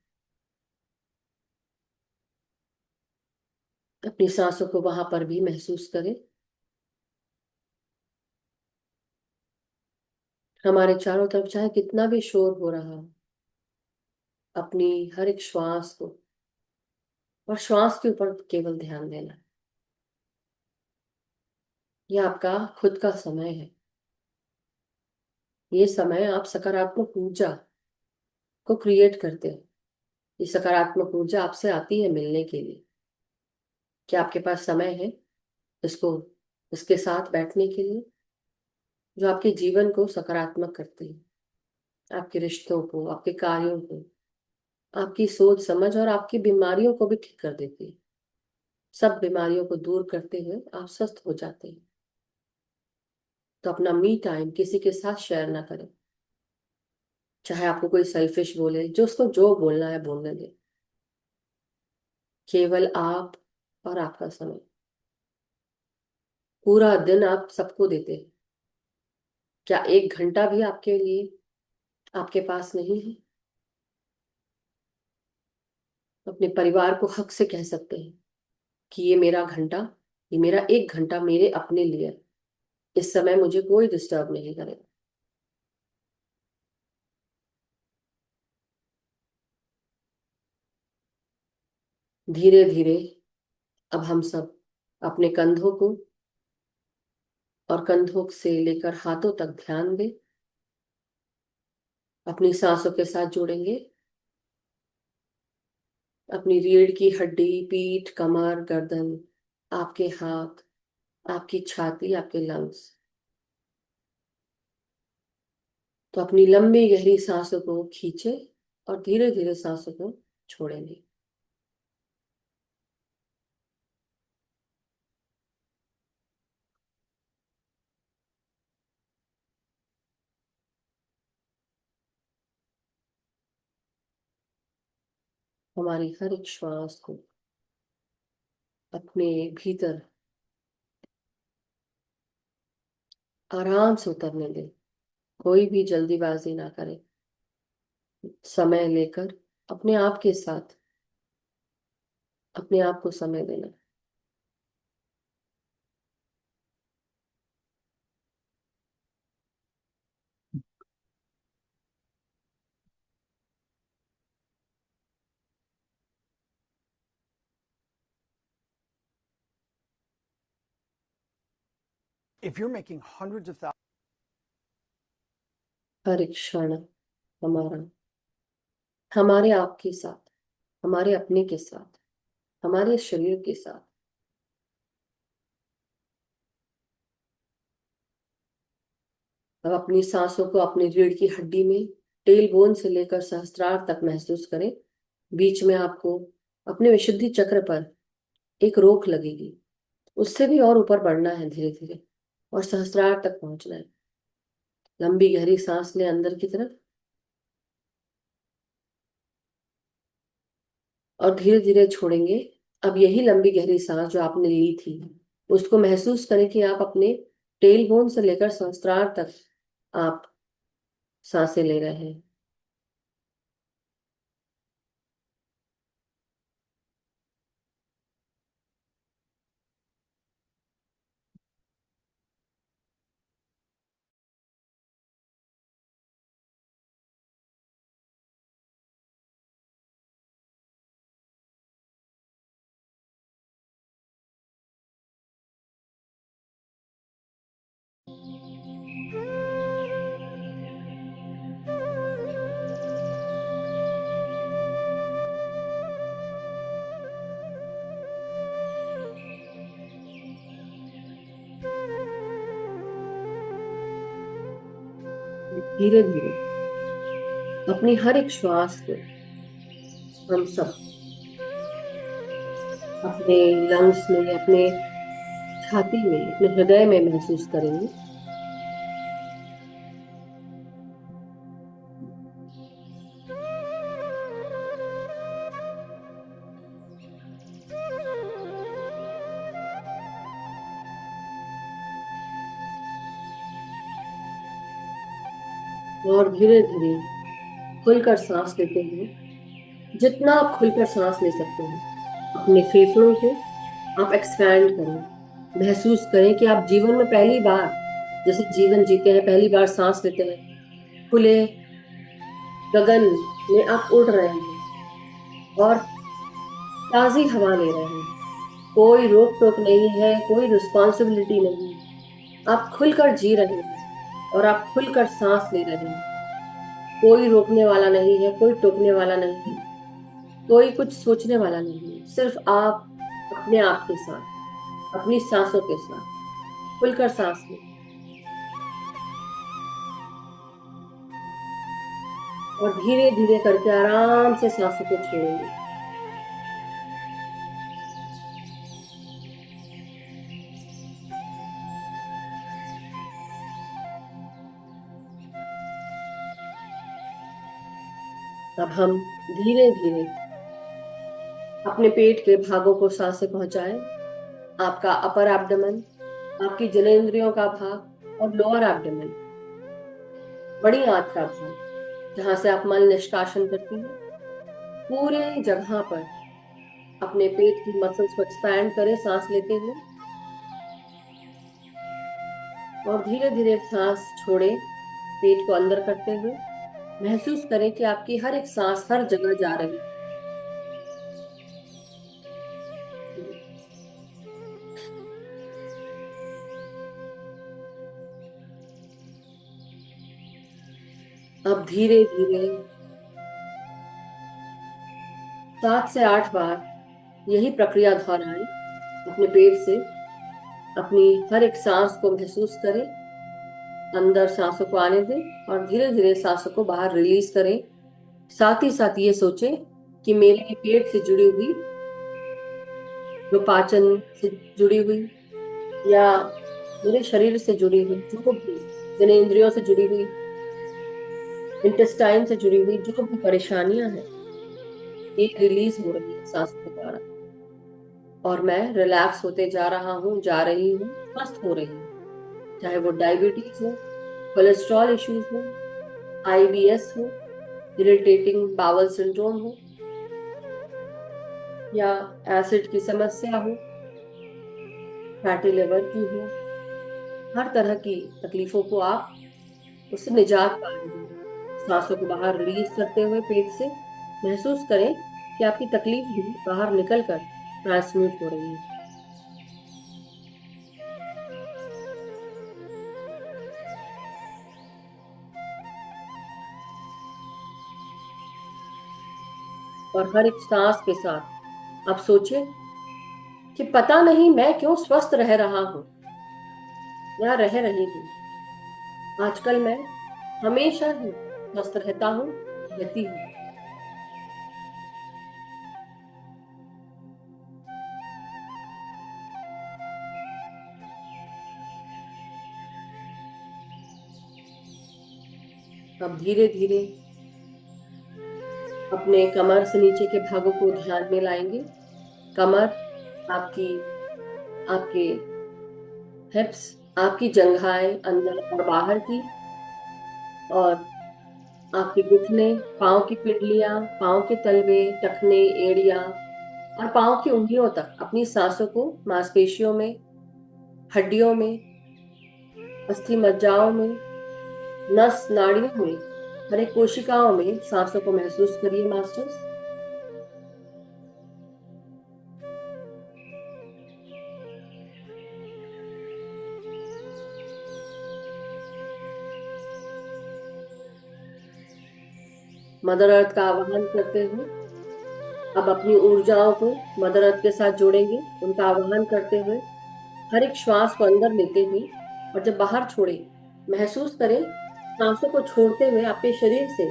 अपनी सांसों को वहां पर भी महसूस करें। हमारे चारों तरफ चाहे कितना भी शोर हो रहा हो, अपनी हर एक श्वास को और श्वास के ऊपर केवल ध्यान देना है। यह आपका खुद का समय है। ये समय आप सकारात्मक ऊर्जा को क्रिएट करते हो। ये सकारात्मक ऊर्जा आपसे आती है मिलने के लिए। क्या आपके पास समय है इसको, इसके साथ बैठने के लिए, जो आपके जीवन को सकारात्मक करते हैं, आपके रिश्तों को, आपके कार्यों को, आपकी सोच समझ और आपकी बीमारियों को भी ठीक कर देती है। सब बीमारियों को दूर करते हुए आप स्वस्थ हो जाते हैं। तो अपना मी टाइम किसी के साथ शेयर ना करें। चाहे आपको कोई सेल्फिश बोले, जो उसको जो बोलना है बोलने दे। केवल आप और आपका समय। पूरा दिन आप सबको देते हैं, क्या एक घंटा भी आपके लिए आपके पास नहीं है? अपने परिवार को हक से कह सकते हैं कि ये मेरा घंटा, ये मेरा एक घंटा मेरे अपने लिए है। इस समय मुझे कोई डिस्टर्ब नहीं करेगा। धीरे धीरे अब हम सब अपने कंधों को और कंधों से लेकर हाथों तक ध्यान दें। अपनी सांसों के साथ जोड़ेंगे। अपनी रीढ़ की हड्डी, पीठ, कमर, गर्दन, आपके हाथ, आपकी छाती, आपके लंग्स। तो अपनी लंबी गहरी सांसों को खींचे और धीरे धीरे सांसों को छोड़ेंगे। हमारी हर एक श्वास को अपने भीतर आराम से उतरने दें। कोई भी जल्दीबाजी ना करें। समय लेकर अपने आप के साथ अपने आप को समय देना। If you're making hundreds of thousands, हर एक क्षण हमारा, हमारे आप के साथ, हमारे अपने के साथ, हमारे शरीर के साथ। अब अपनी सांसों को अपनी रीढ़ की हड्डी में, टेल बोन से लेकर सहस्त्रार तक महसूस करें। बीच में आपको अपने विशुद्धि चक्र पर एक रोक लगेगी। उससे भी और ऊपर बढ़ना है धीरे धीरे, और सहस्त्रार तक पहुंचना है। लंबी गहरी सांस लें अंदर की तरफ, और धीरे धीरे छोड़ेंगे। अब यही लंबी गहरी सांस जो आपने ली थी, उसको महसूस करें कि आप अपने टेल बोन से लेकर सहस्त्रार तक आप सांसें ले रहे हैं। धीरे धीरे अपनी हर एक श्वास को हम सब अपने लंग्स में, अपने छाती में, अपने हृदय में महसूस करेंगे। और धीरे धीरे खुलकर सांस लेते हुए, जितना आप खुलकर सांस ले सकते हैं, अपने फेफड़ों को आप एक्सपैंड करें। महसूस करें कि आप जीवन में पहली बार, जैसे जीवन जीते हैं, पहली बार सांस लेते हैं, खुले गगन में आप उड़ रहे हैं और ताजी हवा ले रहे हैं। कोई रोक टोक नहीं है, कोई रिस्पॉन्सिबिलिटी नहीं है। आप खुलकर जी रहे हैं और आप खुलकर सांस ले रहे हैं। कोई रोकने वाला नहीं है, कोई टोकने वाला नहीं है, कोई कुछ सोचने वाला नहीं है। सिर्फ आप अपने आप के साथ, अपनी सांसों के साथ खुलकर सांस लें और धीरे धीरे करके आराम से सांसों को छोड़ेंगे। अब हम धीरे धीरे अपने पेट के भागों को सांसें पहुंचाएं। आपका अपर एब्डोमेन, आपकी जननेंद्रियों का भाग और लोअर एब्डोमेन, बड़ी आंत का भाग, जहां से आप मल निष्कासन करती हैं, पूरे जगह पर अपने पेट की मसल्स को एक्सपैंड करें सांस लेते हुए और धीरे धीरे सांस छोड़े पेट को अंदर करते हुए। महसूस करें कि आपकी हर एक सांस हर जगह जा रही है। अब धीरे धीरे 7 से 8 बार यही प्रक्रिया दोहराएं। अपने पेट से अपनी हर एक सांस को महसूस करें, अंदर सांसों को आने दें और धीरे धीरे सांसों को बाहर रिलीज करें। साथ ही साथ ये सोचें कि मेरे पेट से जुड़ी हुई, जो पाचन से जुड़ी हुई या मेरे शरीर से जुड़ी हुई, जो भी जनेंद्रियों से जुड़ी हुई, इंटेस्टाइन से जुड़ी हुई जो भी परेशानियां हैं, ये रिलीज हो रही है सांस के द्वारा और मैं रिलैक्स होते जा रहा हूँ, जा रही हूँ, स्वस्थ हो रही हूँ। चाहे वो डायबिटीज हो, कोलेस्ट्रॉल इश्यूज हो, आईबीएस हो, इरिटेटिंग बाउल सिंड्रोम हो या एसिड की समस्या हो, फैटी लिवर की हो, हर तरह की तकलीफों को आप उससे निजात पा रहे हैं। सांसों को बाहर रिलीज करते हुए पेट से महसूस करें कि आपकी तकलीफ भी बाहर निकलकर ट्रांसम्यूट हो रही है। और हर एक सांस के साथ आप सोचें कि पता नहीं मैं क्यों स्वस्थ रह रहा हूं या रह रही हूं। आजकल मैं हमेशा ही स्वस्थ रहता हूं, रहती हूँ। अब धीरे धीरे अपने कमर से नीचे के भागों को ध्यान में लाएंगे। कमर, आपकी आपके हिप्स, आपकी जंघाएं अंदर और बाहर की, और आपके घुटने, पाँव की पिंडलियां, पाँव के तलवे, टखने, एड़ियां और पाँव की उंगलियों तक अपनी सांसों को मांसपेशियों में, हड्डियों में, अस्थि मज्जाओं में, नस नाड़ियों में, हर एक कोशिकाओं में सांसों को महसूस करिए मास्टर्स। मदर अर्थ का आवाहन करते हुए अब अपनी ऊर्जाओं को मदर अर्थ के साथ जोड़ेंगे। उनका आवाहन करते हुए हर एक श्वास को अंदर लेते हुए और जब बाहर छोड़े, महसूस करें सांसों को छोड़ते हुए आपके शरीर से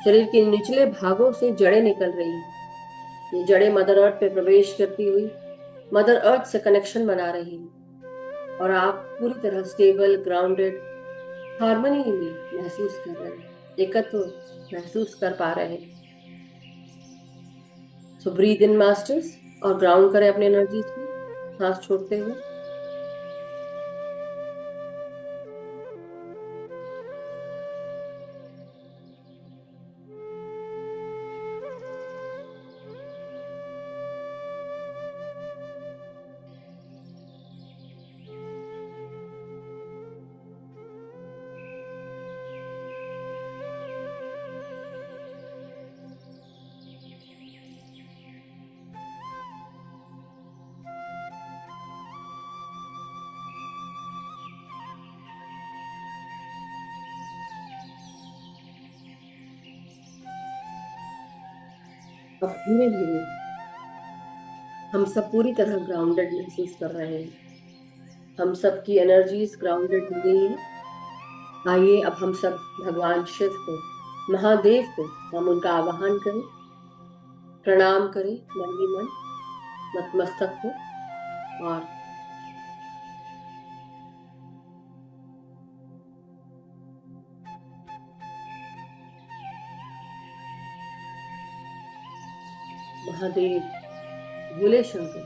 शरीर के निचले भागों से जड़ें निकल रही हैं। ये जड़ें मदर अर्थ पे प्रवेश करती हुई मदर अर्थ से कनेक्शन बना रही हैं और आप पूरी तरह स्टेबल, ग्राउंडेड, हार्मनी में महसूस कर रहे हैं, एकत्व महसूस कर पा रहे हैं। सो ब्रीद इन मास्टर्स और ग्राउंड करें अपने एनर्जीज को सांस छोड़ते हुए। अब धीरे धीरे हम सब पूरी तरह ग्राउंडेड महसूस कर रहे हैं। हम सब की एनर्जीज ग्राउंडेड हो गई है। आइए अब हम सब भगवान शिव को, महादेव को, हम उनका आवाहन करें, प्रणाम करें मन ही मन, नतमस्तक हो और महादेव, भोले शंकर,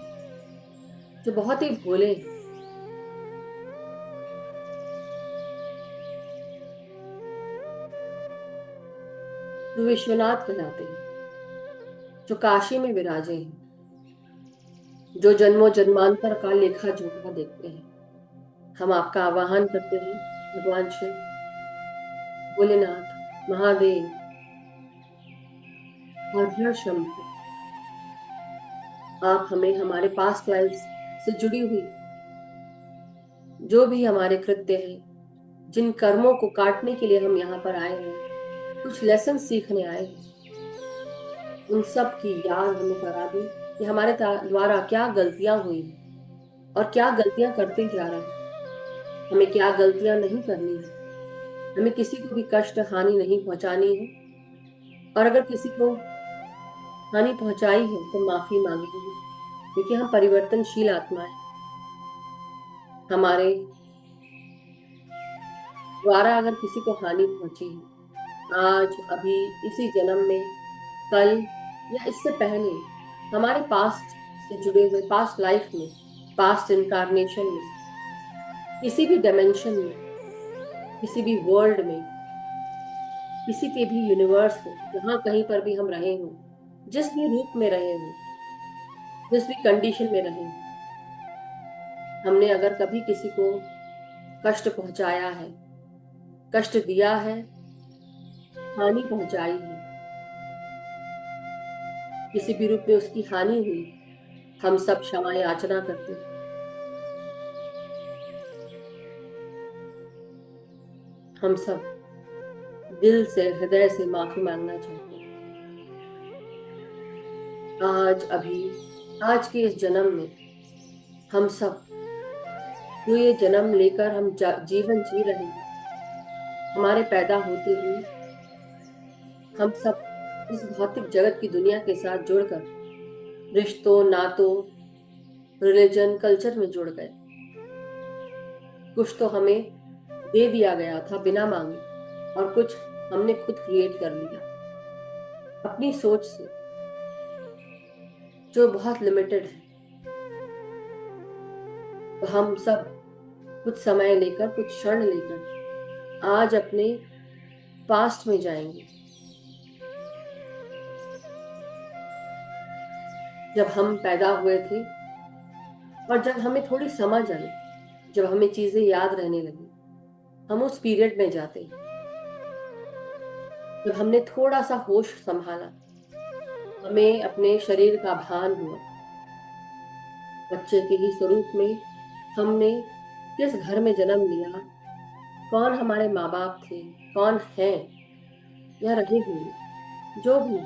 जो बहुत ही भोले हैं, जो विश्वनाथ कहलाते हैं, जो काशी में विराजे हैं, जो जन्मों जन्मांतर का लेखा जोखा देखते हैं, हम आपका आवाहन करते हैं भगवान शिव, भोलेनाथ, महादेव, हर हर शंभु। आप हमें हमारे पास्ट लाइफ्स से जुड़ी हुई जो भी हमारे कृत्य हैं, जिन कर्मों को काटने के लिए हम यहाँ पर आए हैं, कुछ लेसन सीखने आए हैं, उन सब की याद हमें करा दी कि हमारे द्वारा क्या गलतियां हुई और क्या गलतियां करते जा रहे हैं। हमें क्या गलतियां नहीं करनी है, हमें किसी को भी कष्ट, हानि नहीं पहुंचानी है, और अगर किसी को हानि पहुंचाई है तो माफी मांगेंगे, क्योंकि हम परिवर्तनशील आत्माएं। हमारे द्वारा अगर किसी को हानि पहुंची है, आज, अभी, इसी जन्म में, कल या इससे पहले, हमारे पास्ट से जुड़े हुए पास्ट लाइफ में, पास्ट इनकारनेशन में, किसी भी डायमेंशन में, किसी भी वर्ल्ड में, किसी के भी यूनिवर्स में, जहां कहीं पर भी हम रहे हों, जिस भी रूप में रहे हों, जिस भी कंडीशन में रहे हों, हमने अगर कभी किसी को कष्ट पहुंचाया है, कष्ट दिया है, हानि पहुंचाई है, किसी भी रूप में उसकी हानि हुई, हम सब क्षमा याचना करते हैं। हम सब दिल से, हृदय से माफी मांगना चाहते हैं। आज, अभी, आज के इस जन्म में हम सब जो ये जन्म लेकर हम जीवन जी रहे हैं, हमारे पैदा होते हुए हम सब इस भौतिक जगत की दुनिया के साथ जुड़कर रिश्तों, नातों, रिलीजन, कल्चर में जुड़ गए। कुछ तो हमें दे दिया गया था बिना मांगे, और कुछ हमने खुद क्रिएट कर लिया अपनी सोच से, जो बहुत लिमिटेड है। तो हम सब कुछ समय लेकर, कुछ क्षण लेकर आज अपने पास्ट में जाएंगे, जब हम पैदा हुए थे और जब हमें थोड़ी समझ आई, जब हमें चीजें याद रहने लगी, हम उस पीरियड में जाते हैं जब हमने थोड़ा सा होश संभाला, हमें अपने शरीर का भान हुआ। बच्चे के ही स्वरूप में हमने किस घर में जन्म लिया, कौन हमारे माँ बाप थे, कौन है या रहे हुए, जो भी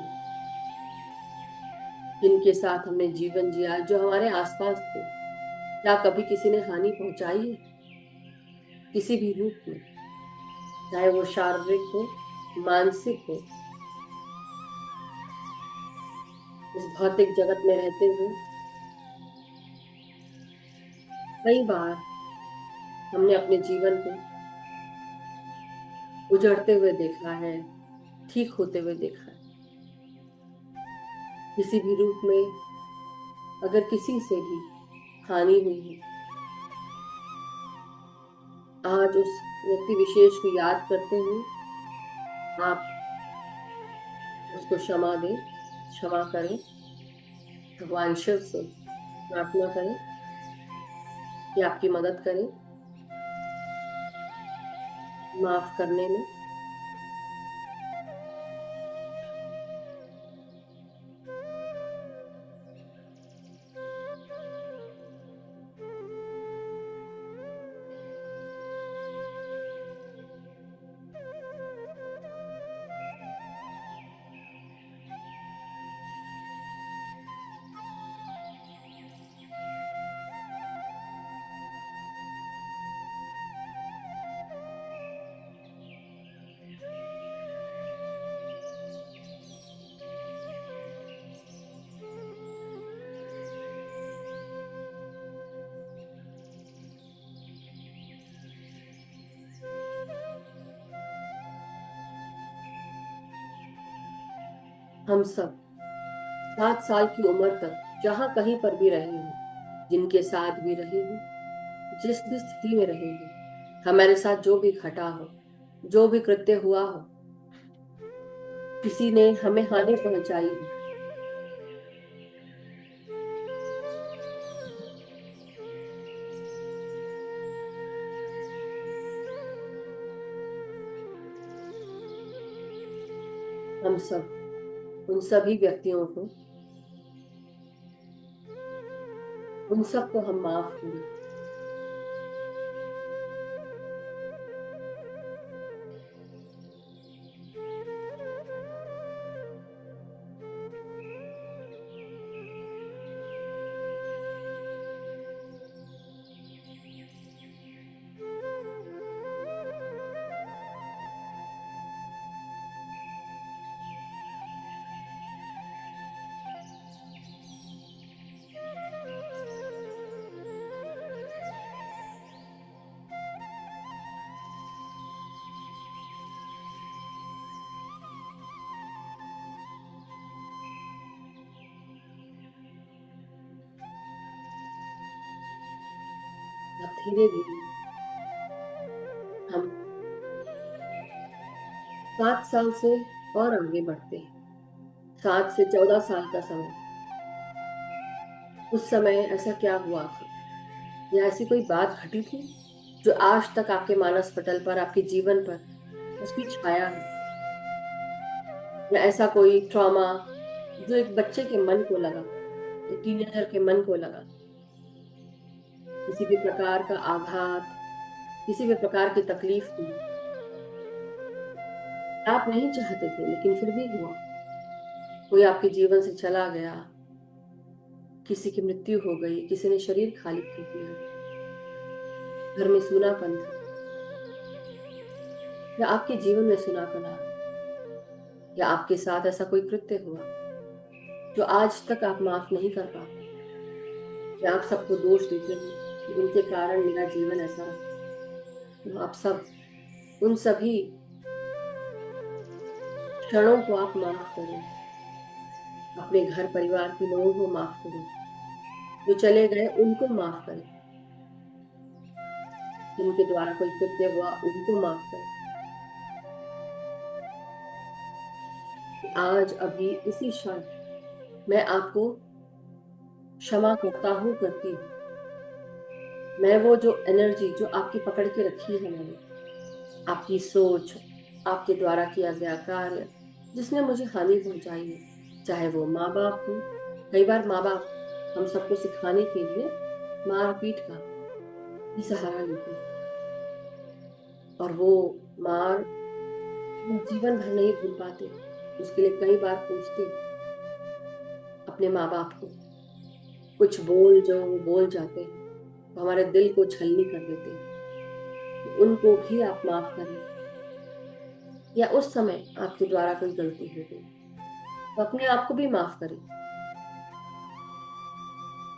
जिनके साथ हमने जीवन जिया, जो हमारे आसपास थे, क्या कभी किसी ने हानि पहुंचाई है? किसी भी रूप में, चाहे वो शारीरिक हो, मानसिक हो, इस भौतिक जगत में रहते हुए कई बार हमने अपने जीवन को उजड़ते हुए देखा है, ठीक होते हुए देखा है। किसी भी रूप में अगर किसी से भी हानि हुई है, आज उस व्यक्ति विशेष को याद करते हुए आप उसको क्षमा दें, क्षमा करें। भगवान शिव से प्रार्थना करें कि आपकी मदद करें माफ करने में। हम सब 7 साल की उम्र तक जहां कहीं पर भी रहे हो, जिनके साथ भी रहे हो, जिस भी स्थिति में रहे हो, हमारे साथ जो भी घटा हो, जो भी कृत्य हुआ हो, किसी ने हमें हानि पहुंचाई हो, हम सब उन सभी व्यक्तियों को, उन सबको हम माफ करें। अब धीरे धीरे हम 7 साल से और आगे बढ़ते हैं। 7 से 14 साल का समय, उस समय ऐसा क्या हुआ था या ऐसी कोई बात घटी थी जो आज तक आपके मानस पटल पर, आपके जीवन पर उसकी छाया है, या ऐसा कोई ट्रॉमा जो एक बच्चे के मन को लगा, एक टीनेजर के मन को लगा, किसी भी प्रकार का आघात, किसी भी प्रकार की तकलीफ हुई, आप नहीं चाहते थे लेकिन फिर भी हुआ। कोई आपके जीवन से चला गया, किसी की मृत्यु हो गई, किसी ने शरीर खाली कर दिया, घर में सूनापन था, या आपके जीवन में सूनापन आ गया, या आपके साथ ऐसा कोई कृत्य हुआ जो आज तक आप माफ नहीं कर पाते, या आप सबको दोष देते हो कि उनके कारण मेरा जीवन ऐसा रहा। तो आप सब उन सभी क्षणों को आप माफ करें, अपने घर परिवार के लोगों को माफ करें, जो चले गए उनको माफ करें, जिनके द्वारा कोई कृत्य हुआ उनको माफ करें। आज अभी इसी क्षण मैं आपको क्षमा करता हूँ, करती हूँ। मैं वो जो एनर्जी जो आपकी पकड़ के रखी है मैंने, आपकी सोच, आपके द्वारा किया गया कार्य जिसने मुझे हानि पहुंचाई है, चाहे वो माँ बाप हो। कई बार माँ बाप हम सबको सिखाने के लिए मार पीट का भी सहारा लेते हैं, और वो मार हम जीवन भर नहीं भूल पाते। उसके लिए कई बार पूछते अपने माँ बाप को, कुछ बोल जो वो बोल जाते हैं तो हमारे दिल को छलनी कर देते हैं। तो उनको भी आप माफ करें, या उस समय आपके द्वारा कोई गलती हो गई तो अपने आप को भी माफ करें।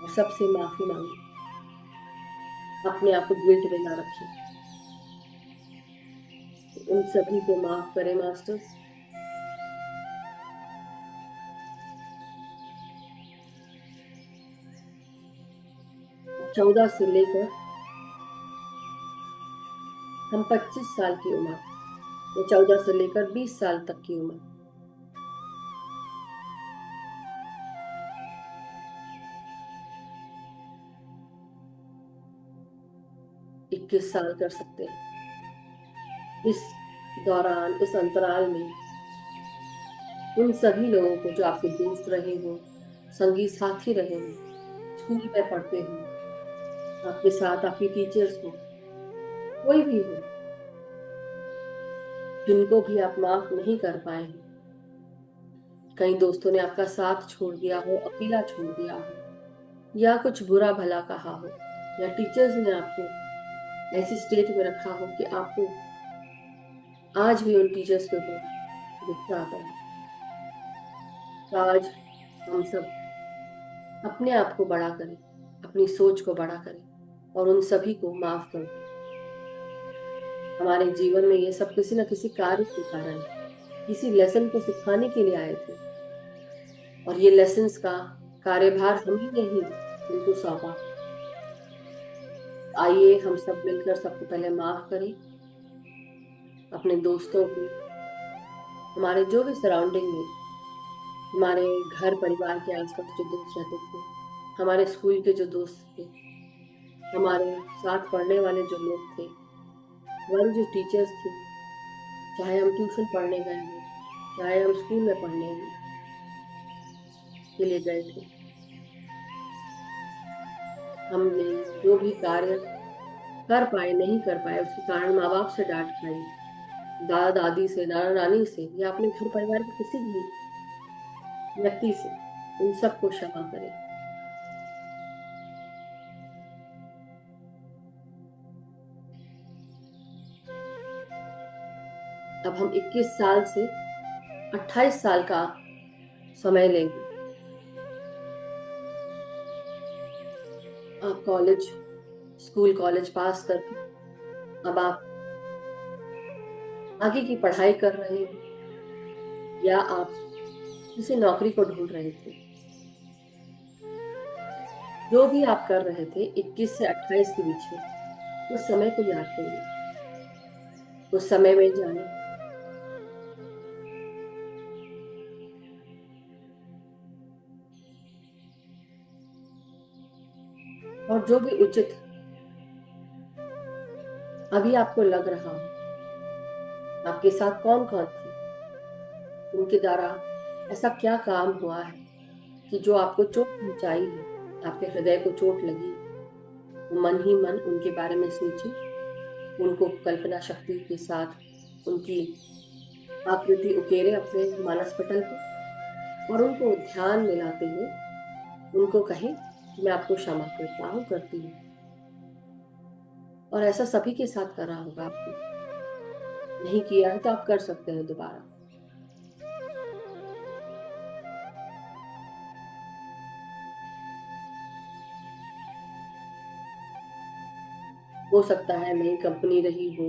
और सबसे माफी मांगे। अपने आप को गिल्ट में ना रखें। उन सभी को माफ करें मास्टर्स। चौदह से लेकर हम 25 साल की उम्र, या 14 से लेकर 20 साल तक की उम्र, 21 साल कर सकते हैं। इस दौरान, इस अंतराल में उन सभी लोगों को जो आपके दोस्त रहे हो, संगी साथी रहे हो, स्कूल में पढ़ते हो, आपके साथ आपकी टीचर्स हो, कोई भी हो, जिनको भी आप माफ नहीं कर पाए हैं। कई दोस्तों ने आपका साथ छोड़ दिया हो, अकेला छोड़ दिया हो, या कुछ बुरा भला कहा हो, या टीचर्स ने आपको ऐसी स्टेट में रखा हो कि आपको आज भी उन टीचर्स के ऊपर गुस्सा आता है। तो आज हम सब अपने आप को बड़ा करें, अपनी सोच को बड़ा करें और उन सभी को माफ करें। हमारे जीवन में ये सब किसी न किसी कार्य के कारण, किसी लेसन को सिखाने के लिए आए थे, और ये लेसन्स का कार्यभार हम ही नहीं उनको सौंपा। आइए हम सब मिलकर सबको पहले माफ करें, अपने दोस्तों को, हमारे जो भी सराउंडिंग में, हमारे घर परिवार के आसपास जो दोस्त रहते थे, हमारे स्कूल के जो दोस्त थे, हमारे साथ पढ़ने वाले जो लोग थे, हमारी जो टीचर्स थी, चाहे हम ट्यूशन पढ़ने गए हों, चाहे हम स्कूल में पढ़ने के लिए गए थे, हमने जो भी कार्य कर पाए नहीं कर पाए उसके कारण माँ बाप से डांट खाई, दादा दादी से, नाना नानी से, या अपने घर परिवार के किसी भी व्यक्ति से, उन सबको क्षमा करें। अब हम 21 साल से 28 साल का समय लेंगे। आप स्कूल कॉलेज पास करके अब आप आगे की पढ़ाई कर रहे हैं, या आप किसी नौकरी को ढूंढ रहे थे। जो भी आप कर रहे थे 21 से 28 के बीच में, उस समय को याद करिए, उस समय में जाने, और जो भी उचित अभी आपको लग रहा हो, आपके साथ कौन कौन थे, उनके द्वारा ऐसा क्या काम हुआ है कि जो आपको चोट पहुंचाई है, आपके हृदय को चोट लगी, मन ही मन उनके बारे में सोचे, उनको कल्पना शक्ति के साथ उनकी आकृति उकेरे अपने मानस पटल पर, और उनको ध्यान में लाते हुए उनको कहें कि मैं आपको क्षमा करता हूँ, करती हूँ। और ऐसा सभी के साथ करा होगा आपने, नहीं किया है तो आप कर सकते हैं दोबारा। हो सकता है नई कंपनी रही हो,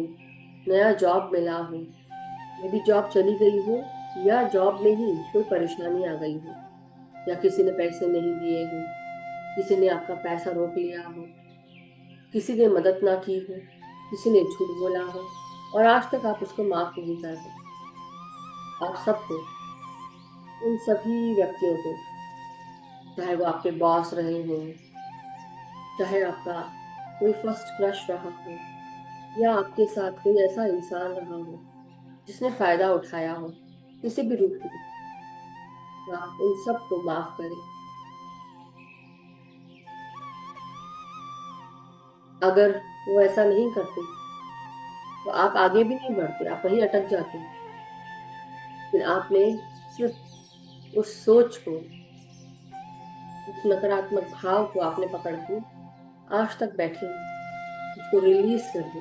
नया जॉब मिला हो, यदि जॉब चली गई हो, या जॉब में ही कोई परेशानी आ गई हो, या किसी ने पैसे नहीं दिए हो, किसी ने आपका पैसा रोक लिया हो, किसी ने मदद ना की हो, किसी ने झूठ बोला हो, और आज तक आप उसको माफ नहीं कर पाए। आप सबको, उन सभी व्यक्तियों को, चाहे वो आपके बॉस रहे हो, चाहे आपका कोई फर्स्ट क्रश रहा हो, या आपके साथ कोई ऐसा इंसान रहा हो जिसने फायदा उठाया हो किसी भी रूप में, तो आप उन सबको माफ करें। अगर वो ऐसा नहीं करते तो आप आगे भी नहीं बढ़ते, आप वहीं अटक जाते। फिर आपने सिर्फ उस सोच को, उस नकारात्मक भाव को आपने पकड़ के आज तक बैठे हैं। उसको रिलीज कर दो,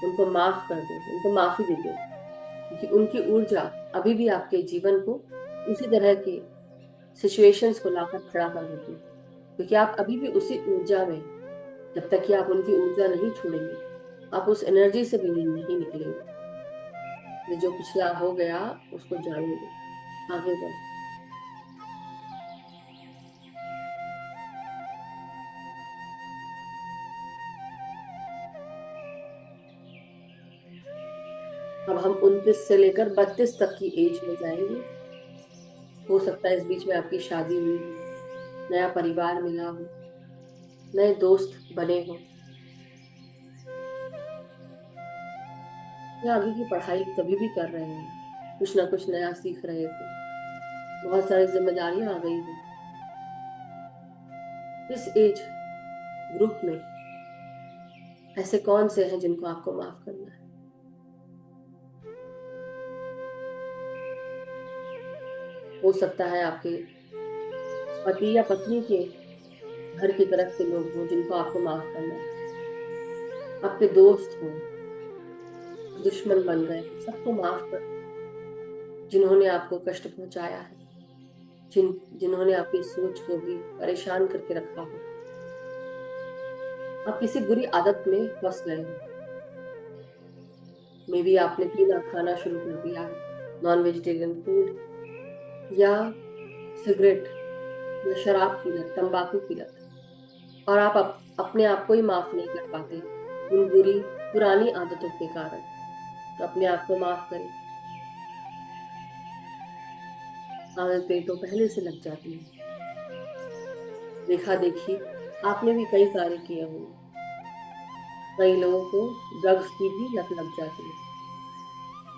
उनको माफ कर दो, उनको माफी दे दो, क्योंकि उनकी ऊर्जा अभी भी आपके जीवन को उसी तरह के सिचुएशंस को लाकर खड़ा कर देती है। क्योंकि आप अभी भी उसी ऊर्जा में, जब तक कि आप उनकी ऊर्जा नहीं छोड़ेंगे, आप उस एनर्जी से भी नहीं निकलेंगे। ये जो पिछला हो गया उसको जाने दो, आगे बढ़ो। अब हम 29 से लेकर 32 तक की एज में जाएंगे। हो सकता है इस बीच में आपकी शादी हुई हो, नया परिवार मिला हो, नए दोस्त बने हो, या आगे की पढ़ाई कभी भी कर रहे हैं, कुछ ना कुछ नया सीख रहे थे, बहुत सारी जिम्मेदारियां आ गई हो। इस एज ग्रुप में ऐसे कौन से हैं जिनको आपको माफ करना है? हो सकता है आपके पति या पत्नी के घर की तरफ के लोग हों जिनको आपको माफ करना है, आपके दोस्त हों, दुश्मन बन गए, सबको माफ कर। जिन्होंने आपको कष्ट पहुंचाया है, जिन्होंने आपकी सोच को भी परेशान करके रखा हो, आप किसी बुरी आदत में फंस गए हो। मे बी आपने पीना खाना शुरू कर दिया है, नॉन वेजिटेरियन फूड, या सिगरेट, या शराब की लत, तंबाकू की लत, और आप अपने आप को ही माफ नहीं कर पाते उन बुरी पुरानी आदतों के कारण। तो अपने आप को माफ करें। आदतें तो पहले से लग जाती है, देखा देखी आपने भी कई कार्य किए होंगे। कई लोगों को ड्रग्स की भी लत लग जाती है,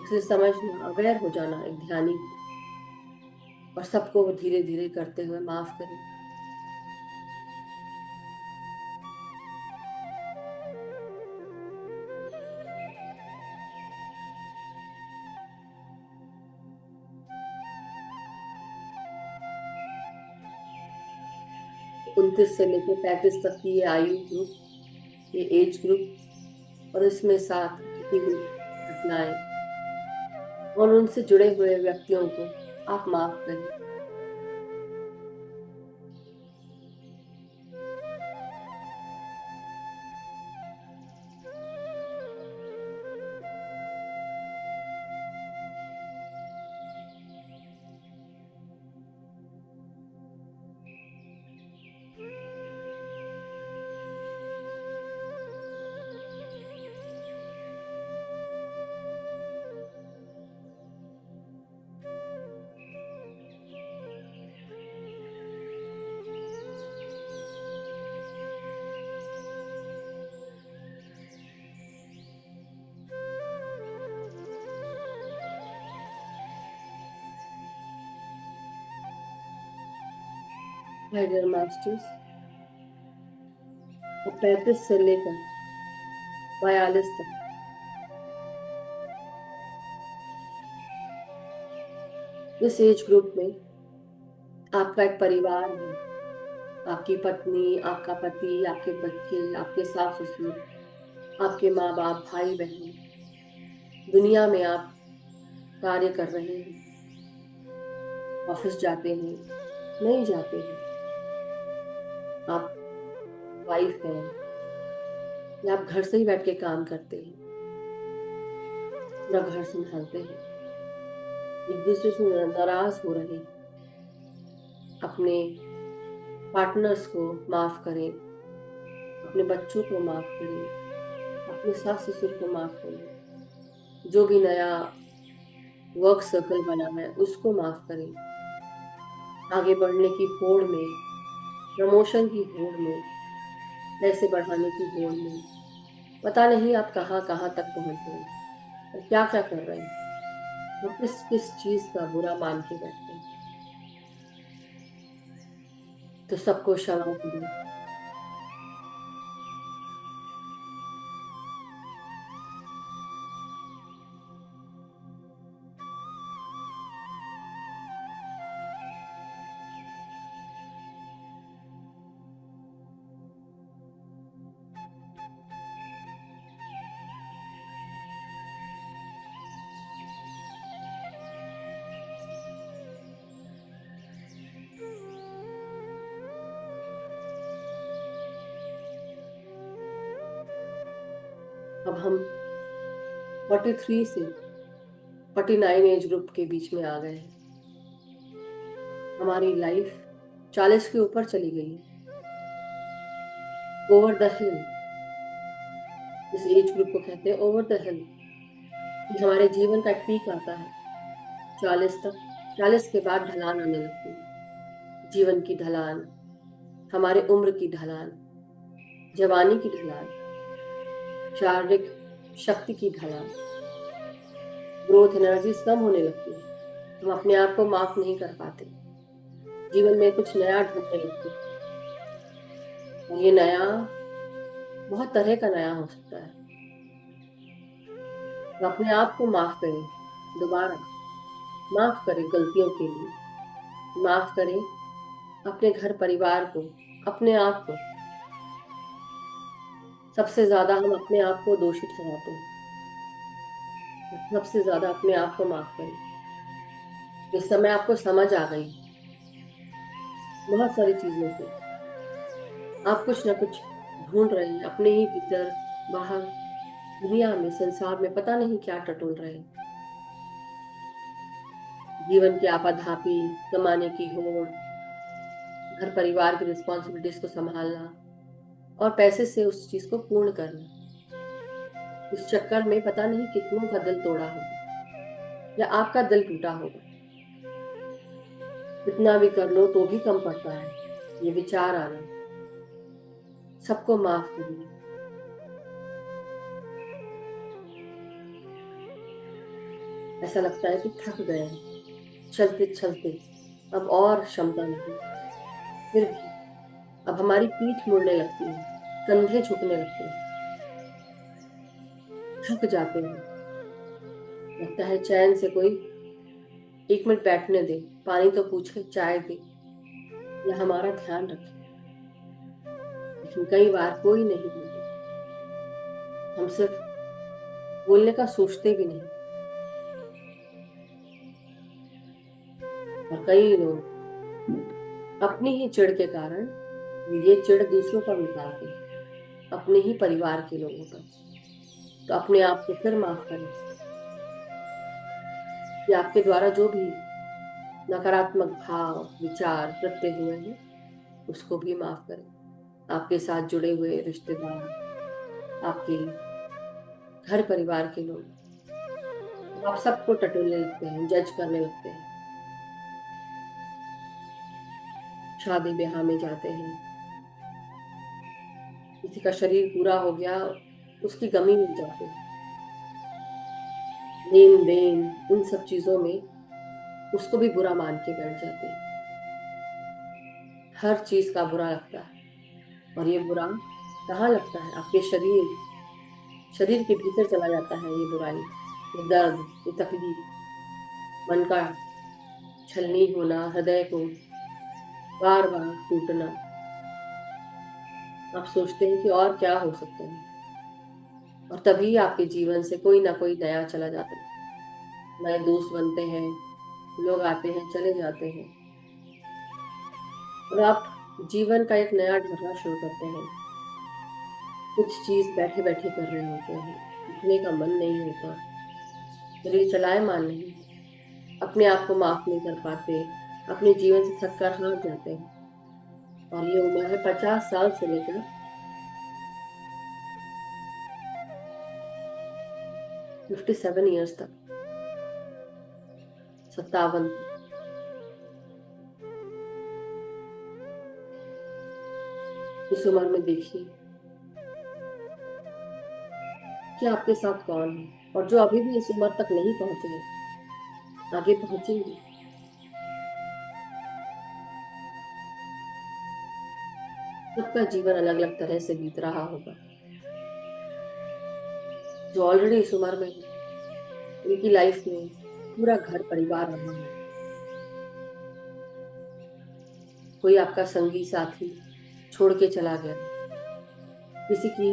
इसलिए समझना, अवेयर हो जाना एक ध्यानी को, और सबको धीरे धीरे करते हुए माफ करें। उनतीस से लेकर 35 तक की ये आयु ग्रुप, ये एज ग्रुप, और इसमें साथ घटी हुई घटनाएं और उनसे जुड़े हुए व्यक्तियों को आप माफ करें। माय डियर मास्टर्स, 35 से लेकर 42 तक इस एज ग्रुप में आपका एक परिवार है। आपकी पत्नी, आपका पति, आपके बच्चे, आपके सास ससुर, आपके माँ बाप, भाई बहन। दुनिया में आप कार्य कर रहे हैं, ऑफिस जाते हैं, नहीं जाते हैं, आप वाइफ हैं, या आप घर से ही बैठ के काम करते हैं, पूरा घर संभालते हैं, एक दूसरे से नाराज हो रहे हैं। अपने पार्टनर्स को माफ करें, अपने बच्चों को माफ करें, अपने सास ससुर को माफ करें, जो भी नया वर्क सर्कल बना है उसको माफ करें। आगे बढ़ने की होड़ में, प्रमोशन की होड़ में, पैसे बढ़ाने की होड़ में, पता नहीं आप कहाँ कहाँ तक पहुंच गए और क्या क्या कर रहे हैं, वो किस किस चीज का बुरा मान के बैठे हैं। तो सबको क्षमा करें। अब हम 43 से 49 एज ग्रुप के बीच में आ गए हैं। हमारी लाइफ 40 के ऊपर चली गई है। ओवर द हिल, इस एज ग्रुप को कहते हैं ओवर द हिल। हमारे जीवन का एक पीक आता है 40 तक। 40 के बाद ढलान आने लगती है, जीवन की ढलान, हमारे उम्र की ढलान, जवानी की ढलान, शारीरिक शक्ति की ढलान, ग्रोथ एनर्जीज कम होने लगती है। हम अपने आप को माफ नहीं कर पाते, जीवन में कुछ नया ढूंढने लगते हैं। और ये नया बहुत तरह का नया हो सकता है। तो अपने आप को माफ करें, दोबारा माफ करें गलतियों के लिए, माफ करें अपने घर परिवार को, अपने आप को। सबसे ज्यादा हम अपने आप को दोषी ठहराते हैं, सबसे ज्यादा अपने आप को माफ करें। इस समय आपको समझ आ गई बहुत सारी चीजों से, आप कुछ ना कुछ ढूंढ रहे हैं अपने ही भीतर, बाहर, दुनिया में, संसार में, पता नहीं क्या टटोल रहे हैं। जीवन की आपाधापी, कमाने की होड़, घर परिवार की रिस्पॉन्सिबिलिटीज को संभालना और पैसे से उस चीज को पूर्ण करना। इस चक्कर में पता नहीं कितनों का दिल तोड़ा होगा या आपका दिल टूटा होगा। कितना भी कर लो तो भी कम पड़ता है ये विचार आना। सबको माफ करिए। ऐसा लगता है कि थक गए हैं चलते चलते, अब और क्षमता नहीं। फिर भी अब हमारी पीठ मुड़ने लगती है, कंधे झुकने लगते हैं, थक जाते हैं। लगता है चैन से कोई 1 मिनट बैठने दे, पानी तो पूछे, चाय दे, या हमारा ध्यान रखे। लेकिन कई बार कोई नहीं बोलता, हम सिर्फ बोलने का सोचते भी नहीं। और कई लोग अपनी ही चिढ़ के कारण ये चिढ़ दूसरों पर निकालते हैं, अपने ही परिवार के लोगों पर। तो अपने आप को फिर माफ करें कि आपके द्वारा जो भी नकारात्मक भाव, विचार, कृत्य हुए हैं उसको भी माफ करें। आपके साथ जुड़े हुए रिश्तेदार, आपके घर परिवार के लोग, आप सबको टटोलने लगते हैं, जज करने लगते हैं। शादी ब्याह में जाते हैं, किसी का शरीर पूरा हो गया, उसकी गमी मिल जाती है। लेन देन, इन सब चीजों में उसको भी बुरा मान के बैठ जाते हैं। हर चीज का बुरा लगता है। और ये बुरा कहाँ लगता है? आपके शरीर के भीतर चला जाता है ये बुराई, ये दर्द, ये तकलीफ, मन का छलनी होना, हृदय को बार बार टूटना। आप सोचते हैं कि और क्या हो सकता है, और तभी आपके जीवन से कोई ना कोई नया चला जाता है। नए दोस्त बनते हैं, लोग आते हैं, चले जाते हैं, और आप जीवन का एक नया ढर्रा शुरू करते हैं। कुछ चीज बैठे बैठे कर रहे होते हैं, उठने का मन नहीं होता, शरीर चलायमान नहीं, अपने आप को माफ नहीं कर पाते, अपने जीवन से थक कर हार जाते हैं। और ये उम्र है 50 साल से लेकर 57 ईयर्स तक, 57 तक। इस उम्र में देखिए कि आपके साथ कौन है, और जो अभी भी इस उम्र तक नहीं पहुंचे हैं आगे पहुंचेंगे। सबका जीवन अलग अलग तरह से बीत रहा होगा। जो ऑलरेडी इस उम्र में है उनकी लाइफ में पूरा घर परिवार रहा है। कोई आपका संगी साथी छोड़ के चला गया, किसी की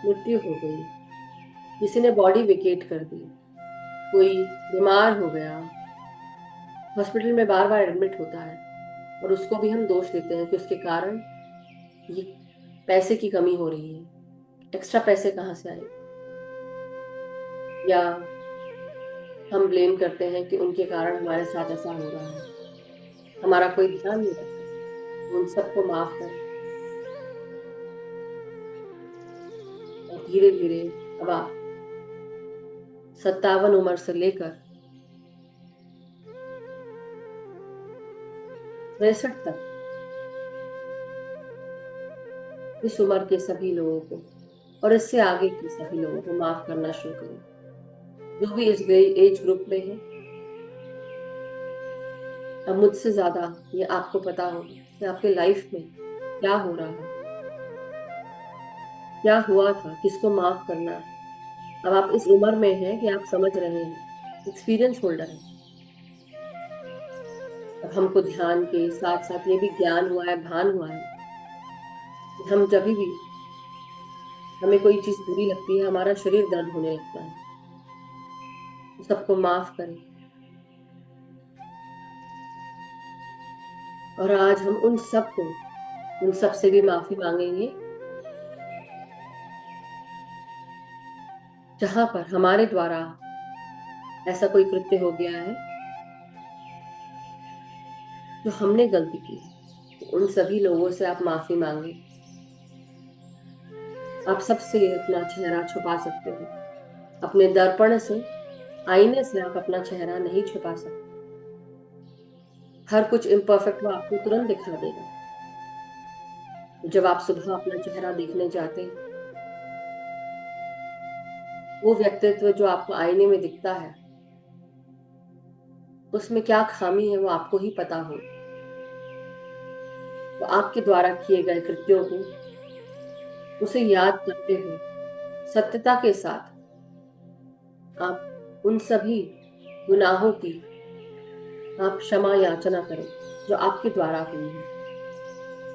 मृत्यु हो गई, किसी ने बॉडी वेकेट कर दी, कोई बीमार हो गया, हॉस्पिटल में बार बार एडमिट होता है, और उसको भी हम दोष देते हैं कि उसके कारण ये पैसे की कमी हो रही है। एक्स्ट्रा पैसे कहाँ से आए? या हम ब्लेम करते हैं कि उनके कारण हमारे साथ ऐसा हो रहा है, हमारा कोई ध्यान नहीं रखता। उन सबको माफ करें और धीरे धीरे अब आप 57 उम्र से लेकर 63 तक इस उम्र के सभी लोगों को और इससे आगे के सभी लोगों को माफ करना शुरू करें, जो भी इस एज ग्रुप में है। अब मुझसे ज्यादा ये आपको पता होगा कि आपके लाइफ में क्या हो रहा है, क्या हुआ था, किसको माफ करना है। अब आप इस उम्र में हैं कि आप समझ रहे हैं, एक्सपीरियंस होल्डर है। अब हमको ध्यान के साथ साथ ये भी ज्ञान हुआ है, भान हुआ है कि हम जब भी हमें कोई चीज बुरी लगती है, हमारा शरीर दर्द होने लगता है, तो सबको माफ करें। और आज हम उन सब से भी माफी मांगेंगे जहां पर हमारे द्वारा ऐसा कोई कृत्य हो गया है जो हमने गलती की है। तो उन सभी लोगों से आप माफी मांगे। आप सबसे अपना चेहरा छुपा सकते हो, अपने दर्पण से, आईने से आप अपना चेहरा नहीं छुपा सकते। हर कुछ इम्परफेक्ट वो आपको तुरंत दिखा देगा। जब आप सुबह अपना चेहरा देखने जाते हैं, वो व्यक्तित्व जो आपको आईने में दिखता है, उसमें क्या खामी है वो आपको ही पता हो। तो आपके द्वारा किए गए कृत्यों को, उसे याद करते हुए सत्यता के साथ आप उन सभी गुनाहों की आप क्षमा याचना करें जो आपके द्वारा हुई है।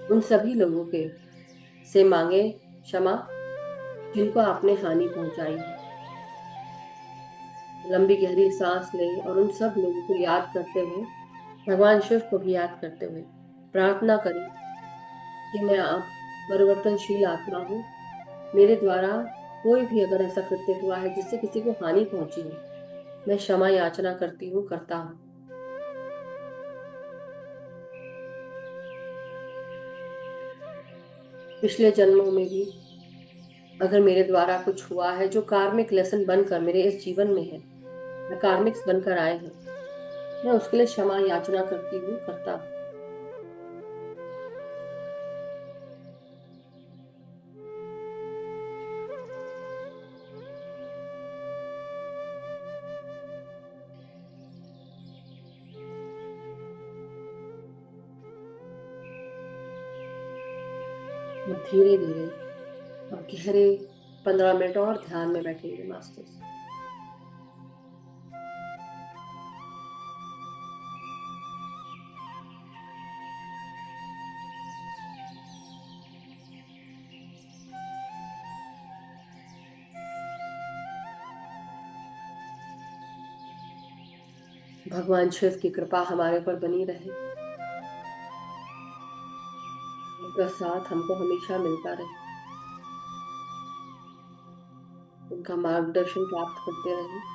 उन सभी लोगों के से मांगे क्षमा जिनको आपने हानि पहुंचाई है। लंबी गहरी सांस लें और उन सब लोगों को याद करते हुए, भगवान शिव को भी याद करते हुए प्रार्थना करें कि मैं आप परिवर्तनशील आत्मा हूँ। मेरे द्वारा कोई भी अगर ऐसा कृत्य हुआ है जिससे किसी को हानि पहुंची है, मैं क्षमा याचना करती हूँ, करता हूँ। पिछले जन्मों में भी अगर मेरे द्वारा कुछ हुआ है जो कार्मिक लेसन बनकर मेरे इस जीवन में है, या कार्मिक्स बनकर आए हैं, मैं उसके लिए क्षमा याचना करती हूँ, करता हूँ। अब धीरे धीरे अब गहरे 15 मिनट और ध्यान में बैठेंगे मास्टर्स। भगवान शिव की कृपा हमारे पर बनी रहे, उनका साथ हमको हमेशा मिलता रहे, उनका मार्गदर्शन प्राप्त करते रहे।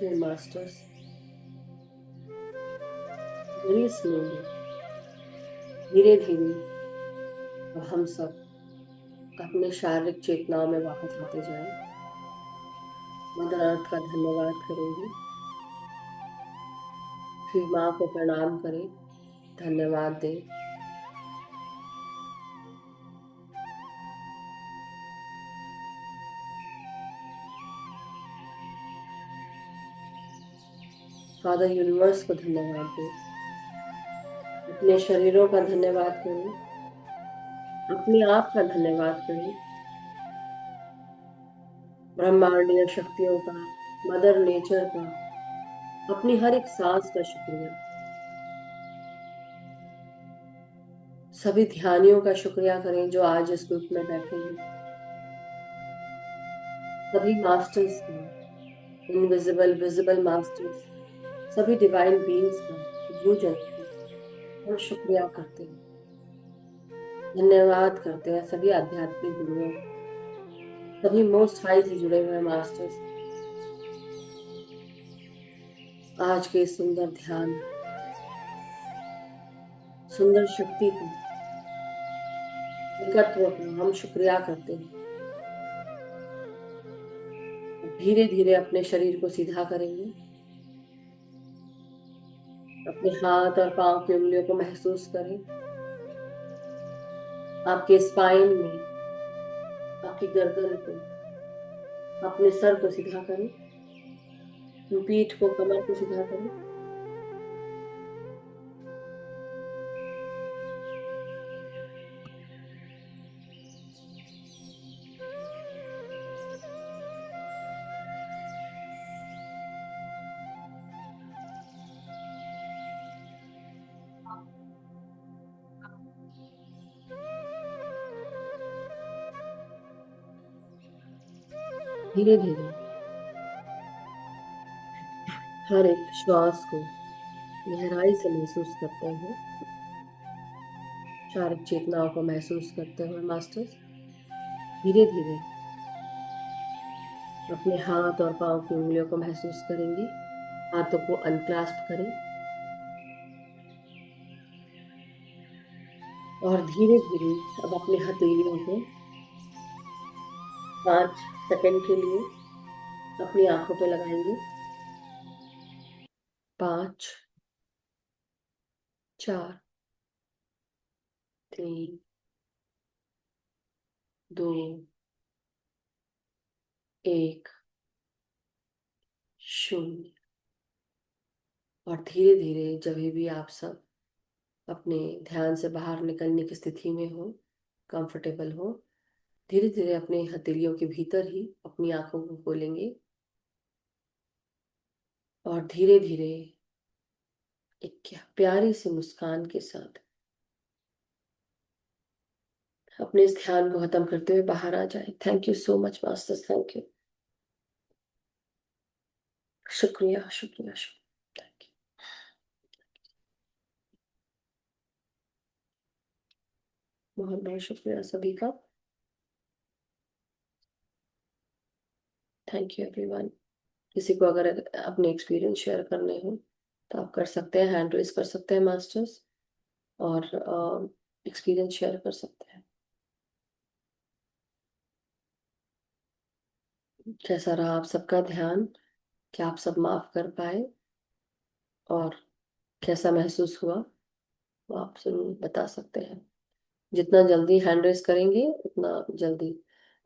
डियर मास्टर्स, वेरी स्लोली, धीरे धीरे अब हम सब अपने शारीरिक चेतनाओं में वापस आते जाएं। मदर अर्थ का धन्यवाद करेंगे, फिर माँ को प्रणाम करें, धन्यवाद दें। फादर यूनिवर्स को धन्यवाद दें, अपने शरीरों का धन्यवाद करें, अपने आप का धन्यवाद करें, ब्रह्मांडीय शक्तियों का, मदर नेचर का, अपनी हर एक सांस का शुक्रिया। सभी ध्यानियों का शुक्रिया करें जो आज इस ग्रुप में बैठे हैं। सभी मास्टर्स का, इनविजिबल विजिबल मास्टर्स, सभी डिवाइन बीइंग्स का, गुरुजन का हम शुक्रिया करते हैं, धन्यवाद करते हैं सभी आध्यात्मिक गुरुओं, सभी मोस्ट हाई से जुड़े हुए मास्टर्स। आज के सुंदर ध्यान, सुंदर शक्ति को, एकत्व को हम शुक्रिया करते हैं। धीरे धीरे अपने शरीर को सीधा करेंगे, अपने हाथ और पांव की उंगलियों को महसूस करें, आपके स्पाइन में, आपकी गर्दन को, अपने सर को सीधा करें, पीठ को, कमर को सीधा करें। धीरे धीरे हर एक श्वास को गहराई से महसूस करते हैं, शारीरिक चेतनाओं को महसूस करते हुए मास्टर्स धीरे धीरे अपने हाथ और पांव की उंगलियों को महसूस करेंगे। हाथों को अनक्लास्प करें और धीरे धीरे अब अपने हथेलियों को 5 सेकंड के लिए अपनी आंखों पे लगाएंगे। 5, 4, 3, 2, 1, 0। और धीरे धीरे जब भी आप सब अपने ध्यान से बाहर निकलने की स्थिति में हो, कंफर्टेबल हो, धीरे धीरे अपने हथेलियों के भीतर ही अपनी आंखों को खोलेंगे और धीरे धीरे एक क्या प्यारी सी मुस्कान के साथ अपने इस ध्यान को खत्म करते हुए बाहर आ जाए। Thank you so much masters, thank you, शुक्रिया शुक्रिया शुक्रिया, थैंक यू। बहुत बहुत शुक्रिया सभी का, थैंक यू एवरीवन। किसी को अगर अपने एक्सपीरियंस शेयर करने हो तो आप कर सकते हैं, हैंड रेज कर सकते हैं मास्टर्स और एक्सपीरियंस शेयर कर सकते हैं। कैसा रहा आप सबका ध्यान? क्या आप सब माफ कर पाए और कैसा महसूस हुआ वो आप जरूर बता सकते हैं। जितना जल्दी हैंड रेज करेंगे उतना जल्दी।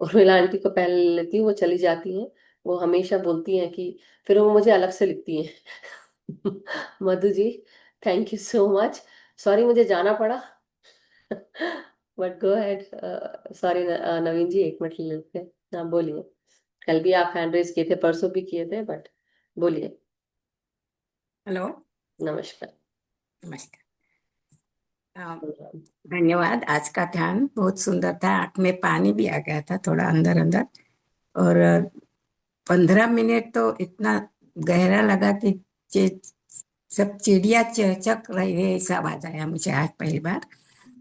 उर्मिला आंटी को पहले ले लेती हूँ, वो चली जाती हैं। वो हमेशा बोलती हैं कि फिर वो मुझे अलग से लिखती हैं। Madhu ji, thank you so much. Sorry मुझे जाना पड़ा। But go ahead. Sorry Naveen ji, एक मिनट ले लेते हैं। हाँ बोलिए। कल भी आप हैंड रेज किए थे, परसों भी किए थे, बट बोलिए। हेलो, नमस्कार। नमस्कार। धन्यवाद। आज का ध्यान बहुत सुंदर था। आंख में पानी भी आ गया था थोड़ा अंदर अंदर। और 15 मिनट तो इतना गहरा लगा कि सब चिड़िया चहचक रही है, ऐसा आवाज आया मुझे आज पहली बार।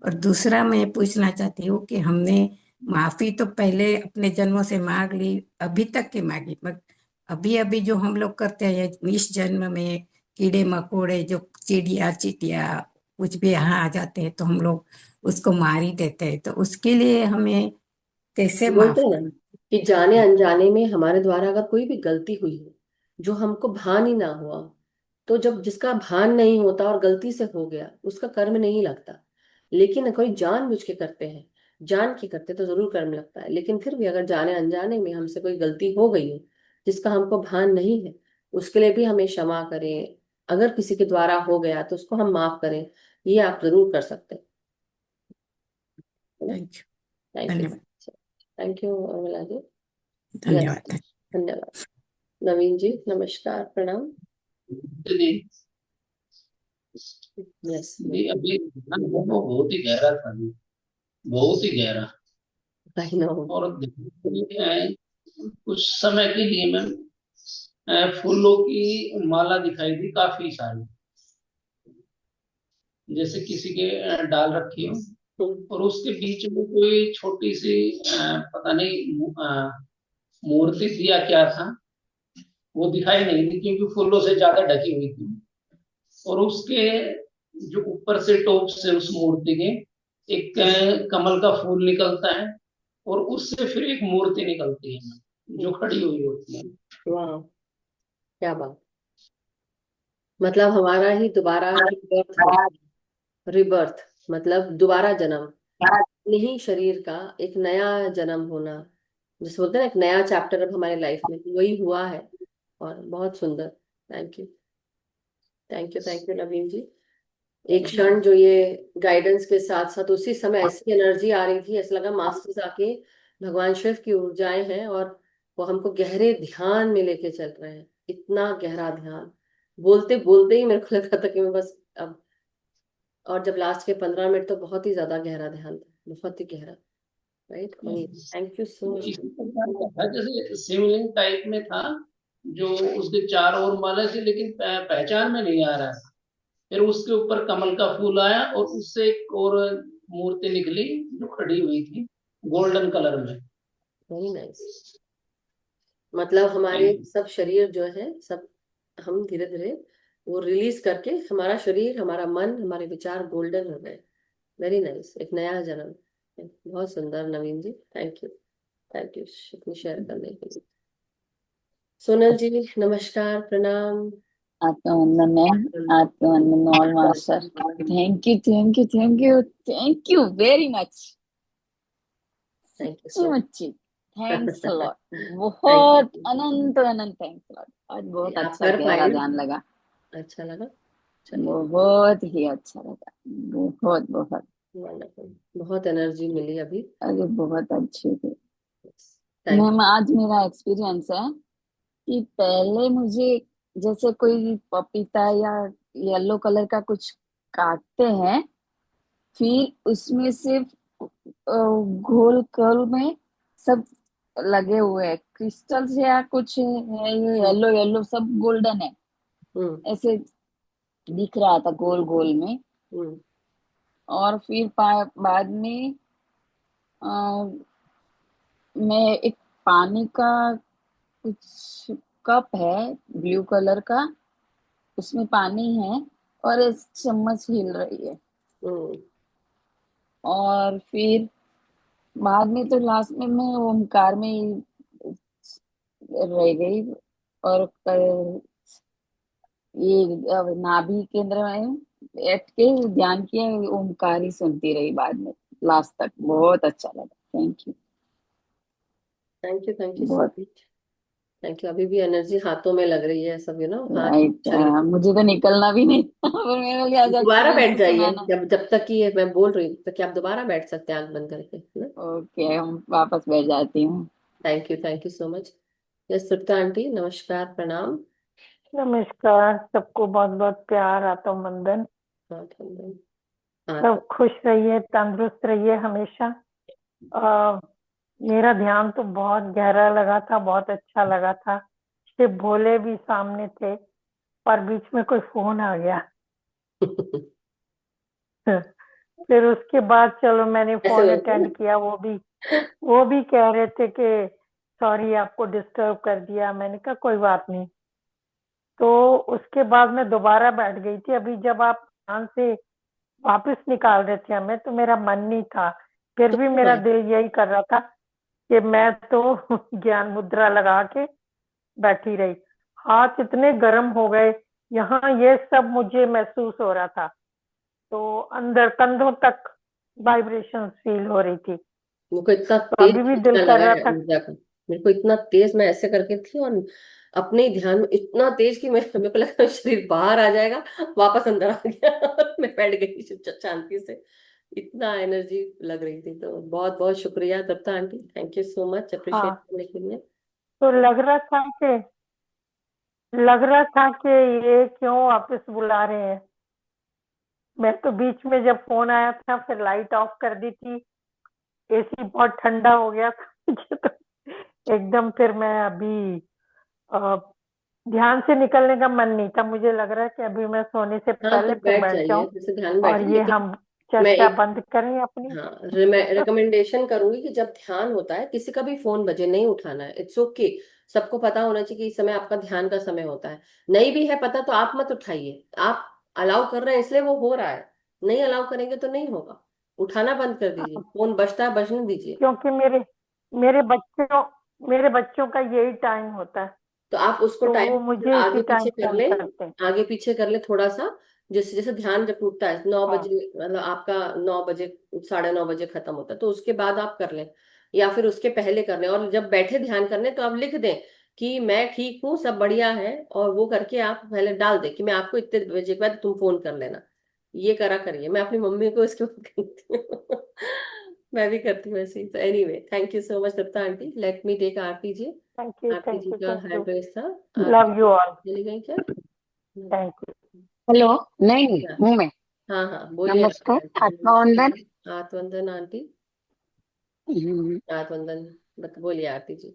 और दूसरा मैं पूछना चाहती हूँ कि हमने माफी तो पहले अपने जन्मों से मांग ली, अभी तक की मांगी, मगर अभी अभी जो हम लोग करते हैं इस जन्म में, कीड़े मकोड़े जो चिड़िया चिटिया कुछ भी यहाँ आ जाते हैं तो हम लोग उसको मार ही देते हैं, तो उसके लिए हमें कैसे बोलते माफ हैं कर। ना कि जाने अनजाने में हमारे द्वारा अगर कोई भी गलती हुई हो जो हमको भान ही ना हुआ, तो जब जिसका भान नहीं होता और गलती से हो गया उसका कर्म नहीं लगता। लेकिन कोई जानबूझ के करते हैं, जान के करते तो जरूर कर्म लगता है। लेकिन फिर भी अगर जाने अनजाने में हमसे कोई गलती हो गई हो जिसका हमको भान नहीं है, उसके लिए भी हमें क्षमा करें। अगर किसी के द्वारा हो गया तो उसको हम माफ करें, ये आप जरूर कर सकते हैं। Thank you. Thank you. धन्यवाद। थैंक यू अमला जी। यस, धन्यवाद। धन्यवाद। नवीन जी नमस्कार, प्रणाम। जी यस। जी, अभी ध्यान वो बहुत ही गहरा था जी, बहुत ही गहरा। I know. और कुछ समय के लिए मैं फूलों की माला दिखाई दी काफी सारी, जैसे किसी के डाल रखी हो, और उसके बीच में कोई छोटी सी पता नहीं मूर्ति थी या क्या था, वो दिखाई नहीं दी क्योंकि फूलों से ज्यादा ढकी हुई थी। और उसके जो ऊपर से टॉप से उस मूर्ति के एक कमल का फूल निकलता है, और उससे फिर एक मूर्ति निकलती है जो खड़ी हुई होती है। वाह, क्या बात। मतलब हमारा ही दोबारा रिबर्थ होना। रिबर्थ मतलब दोबारा जन्म, नहीं शरीर का एक नया जन्म होना, जिसे बोलते हैं ना एक नया चैप्टर अब हमारे लाइफ में, तो वही हुआ है। और बहुत सुंदर। Thank you, thank you, thank you Naveen ji. एक क्षण जो ये गाइडेंस के साथ साथ उसी समय ऐसी एनर्जी आ रही थी, ऐसा लगा मास्टर्स आके भगवान शिव की ऊर्जाएं हैं और वो हमको गहरे ध्यान में लेके चल रहे हैं। इतना गहरा ध्यान, बोलते बोलते ही मेरे को लगा था कि मैं बस अब। और जब लास्ट के 15 मिनट तो बहुत ही ज्यादा गहरा ध्यान था, बहुत ही गहरा। राइट, थैंक यू सो वो मच। इसी प्रकार का था, जैसे शिवलिंग टाइप में था, जो उसके चारों ओर माला थी, लेकिन पहचान में नहीं आ रहा था। फिर उसके ऊपर कमल का फूल आया, और उससे एक और मूर्ति निकली जो खड़ी हुई थी गोल्डन कलर में। Very nice. मतलब हमारे थैंक यू। सब शरीर जो है सब, हम धीरे धीरे वो रिलीज करके हमारा शरीर, हमारा मन, हमारे विचार गोल्डन हो गए। वेरी नाइस, एक नया जन्म। बहुत सुंदर Naveen ji, thank you. Thank you इतनी शेयर करने के लिए। सोनल जी नमस्कार, प्रणाम। आत्मवंदन मैम, आत्मवंदन all master. Thank you, thank you, thank you, thank you very much. Thank you सच्ची सो मुच्ची थैंक्स लॉट। थैंक बहुत यू। अनंत अनंत थैंक्स लॉट। आज बहुत आप अच्छा कर पाए गहरा ना, ध्यान लगा। अच्छा लगा। चलिए, बहुत ही अच्छा लगा। बहुत बहुत। वंडरफुल, बहुत एनर्जी मिली अभी। अरे बहुत अच्छी थी थैंक मैम। आज मेरा एक्सपीरियंस है कि पहले मुझे जैसे कोई पपीता या येलो कलर का कुछ काटते हैं, फिर उसमें सिर्फ घोल घोल में सब लगे हुए हैं क्रिस्टल्स या कुछ है, ये यू। येलो येलो सब गोल्डन है, हम्म। ऐसे दिख रहा था गोल गोल में। हम्म। और फिर बाद में अ, मैं एक पानी का कुछ कप है ब्लू कलर का, उसमें पानी है और एक चम्मच हिल रही है। हम्म। और फिर बाद में तो लास्ट में मैं ओमकार में ही रह गई। और ये नाभि केंद्र में बैठ के ध्यान किया, ओमकार ही सुनती रही बाद में लास्ट तक। बहुत अच्छा लगा। Thank you. थैंक यू सो बहुत मच। Thank you. अभी भी एनर्जी हाथों में लग रही है सब, हाथ, राइट। शरीर। मुझे तो निकलना भी नहीं था पर मैंने बोली आज दोबारा एक्सपीरियंस बैठ तो जाइए, सुनाना। जब जब तक कि ये मैं बोल रही हूँ तब तक कि आप दोबारा बैठ सकते हैं आंख बंद करके, है ना। ओके, हम वापस बैठ जाती हूँ। Thank you so much. Yes Supta aunty नमस्कार, प्रणाम। नमस्कार सबको, बहुत बहुत प्यार, आत्म वंदन। हाथ बंद। हाथ सब खुश रहिए, तंदुरुस्त रहिए हमेशा। आ, मेरा ध्यान तो बहुत गहरा लगा था, बहुत अच्छा लगा था। शिव भोले भी सामने थे, पर बीच में कोई फोन आ गया। बंद। फिर उसके बाद चलो मैंने ऐसे फोन बोलते हैं अटेंड किया। वो भी कह रहे थे कि सॉरी आपको डिस्टर्ब कर दिया। मैंने कहा कोई बात नहीं। तो उसके बाद मैं दोबारा बैठ गई थी। अभी जब आप ध्यान से वापस निकाल रहे थे हमें, तो मेरा मन नहीं था, फिर तो भी कोई मेरा बात दिल यही कर रहा था कि मैं तो ज्ञान मुद्रा लगा के बैठी रही। हाथ इतने गर्म हो गए, यहाँ ये सब मुझे महसूस हो रहा था, तो अंदर कंधों तक वाइब्रेशन फील हो रही थी। मेरे को इतना तो तेज अभी भी दिल झटका कर लगा रहा है था। ऊर्जा का। मेरे को इतना तेज, मैं ऐसे करके थी और अपने ही ध्यान में इतना तेज कि मेरे को लगा शरीर बाहर आ जाएगा, वापस अंदर आ गया और मैं बैठ गई चुपचाप शांति से। इतना एनर्जी लग रही थी। तो बहुत बहुत शुक्रिया Datta aunty, thank you so much, appreciate हाँ, करने के लिए। तो लग रहा था कि ये क्यों वापस बुला रहे हैं। मैं तो बीच में जब फोन आया था फिर लाइट ऑफ कर दी थी, एसी बहुत ठंडा हो गया था मुझे तो एकदम फिर मैं अभी अ, ध्यान से निकलने का मन नहीं था। मुझे लग रहा है कि अभी मैं सोने से हाँ, पहले तो फिर बैठ बैठ जाइए, जाऊं जैसे ध्यान में और बैठे, ये लेकिन हम मैं चर्चा एक, बंद करें अपनी। हाँ, रिकमेंडेशन करूंगी कि जब ध्यान होता है किसी का भी फोन बजे नहीं उठाना है, इट्स ओके। सबको पता होना चाहिए कि इस समय आपका ध्यान का समय होता है। नहीं भी है पता तो आप मत उठाइए। आप अलाउ कर रहे हैं इसलिए वो हो रहा है, नहीं अलाउ करेंगे तो नहीं होगा। उठाना बंद कर दीजिए, फोन बजता है बजने दीजिए। क्योंकि मेरे बच्चों मेरे बच्चों का यही टाइम होता है, तो आप उसको तो टाइम वो मुझे इसी आगे टाइम पीछे कर फोन लें, करते हैं। आगे पीछे कर लें थोड़ा सा। जैसे जैसे ध्यान जब टूटता है 9 बजे, हाँ, मतलब आपका 9 बजे, 9:30 बजे खत्म होता है, तो उसके बाद आप कर लें या फिर उसके पहले कर लें। और जब बैठे ध्यान करने तो आप लिख दें कि मैं ठीक हूँ, सब बढ़िया है, और वो करके आप पहले डाल दें कि मैं आपको इतने बजे के बाद तुम फोन कर लेना। ये करा करिए। मैं अपनी मम्मी को इसके बाद कहती हूँ मैं भी करती हूँ ऐसे ही। तो anyway, thank you so much Datta aunty. Let me take Aarti ji. Thank you, Aarti thank ji you, का थैंक यू। हैंड रेस था। Aarti love you all. चली गई क्या? Thank you. हेलो। नहीं, क्या? हूँ मैं। हाँ हाँ, बोलिए नमस्ते, आरती जी, आत्मा वंदन। नमस्ते। आत्मवंदन आंटी। आत्मवंदन, बोलिए आरती जी।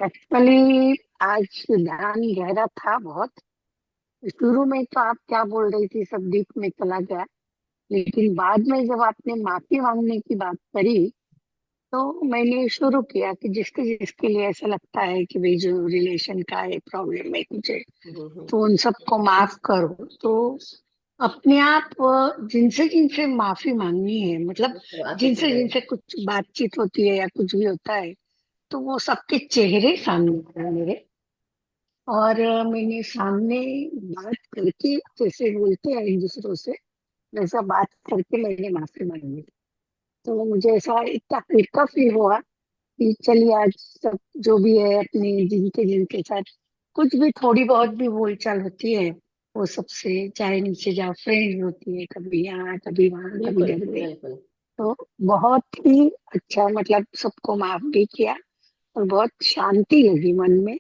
एक्चुअली आज ध्यान गहरा था बहुत। शुरू में तो आप क्या बोल रही थी सब डीप में चला गया, लेकिन बाद में जब आपने माफी मांगने की बात करी तो मैंने शुरू किया कि जिसके जिसके लिए ऐसा लगता है कि भाई जो रिलेशन का है प्रॉब्लम है मुझे, हम्म। तो उन सबको माफ करो। तो अपने आप जिनसे जिनसे माफी मांगनी है, मतलब आते जिनसे चले जिनसे कुछ बातचीत होती है या कुछ भी होता है, तो वो सबके चेहरे सामने थे मेरे। और मैंने सामने बात करके, जैसे बोलते हैं एक दूसरों से, वैसा बात करके मैंने माफी मांगी। तो मुझे ऐसा इतना हल्का फील हुआ कि चलिए आज सब जो भी है अपने जिनके जिनके साथ कुछ भी थोड़ी बहुत भी बोलचाल होती है, वो सबसे चाहे नीचे जाओ फ्रेंड होती है, कभी यहाँ कभी वहाँ कभी बिल्कुल घर में। बिल्कुल। तो बहुत ही अच्छा, मतलब सबको माफ भी किया और बहुत शांति लगी मन में।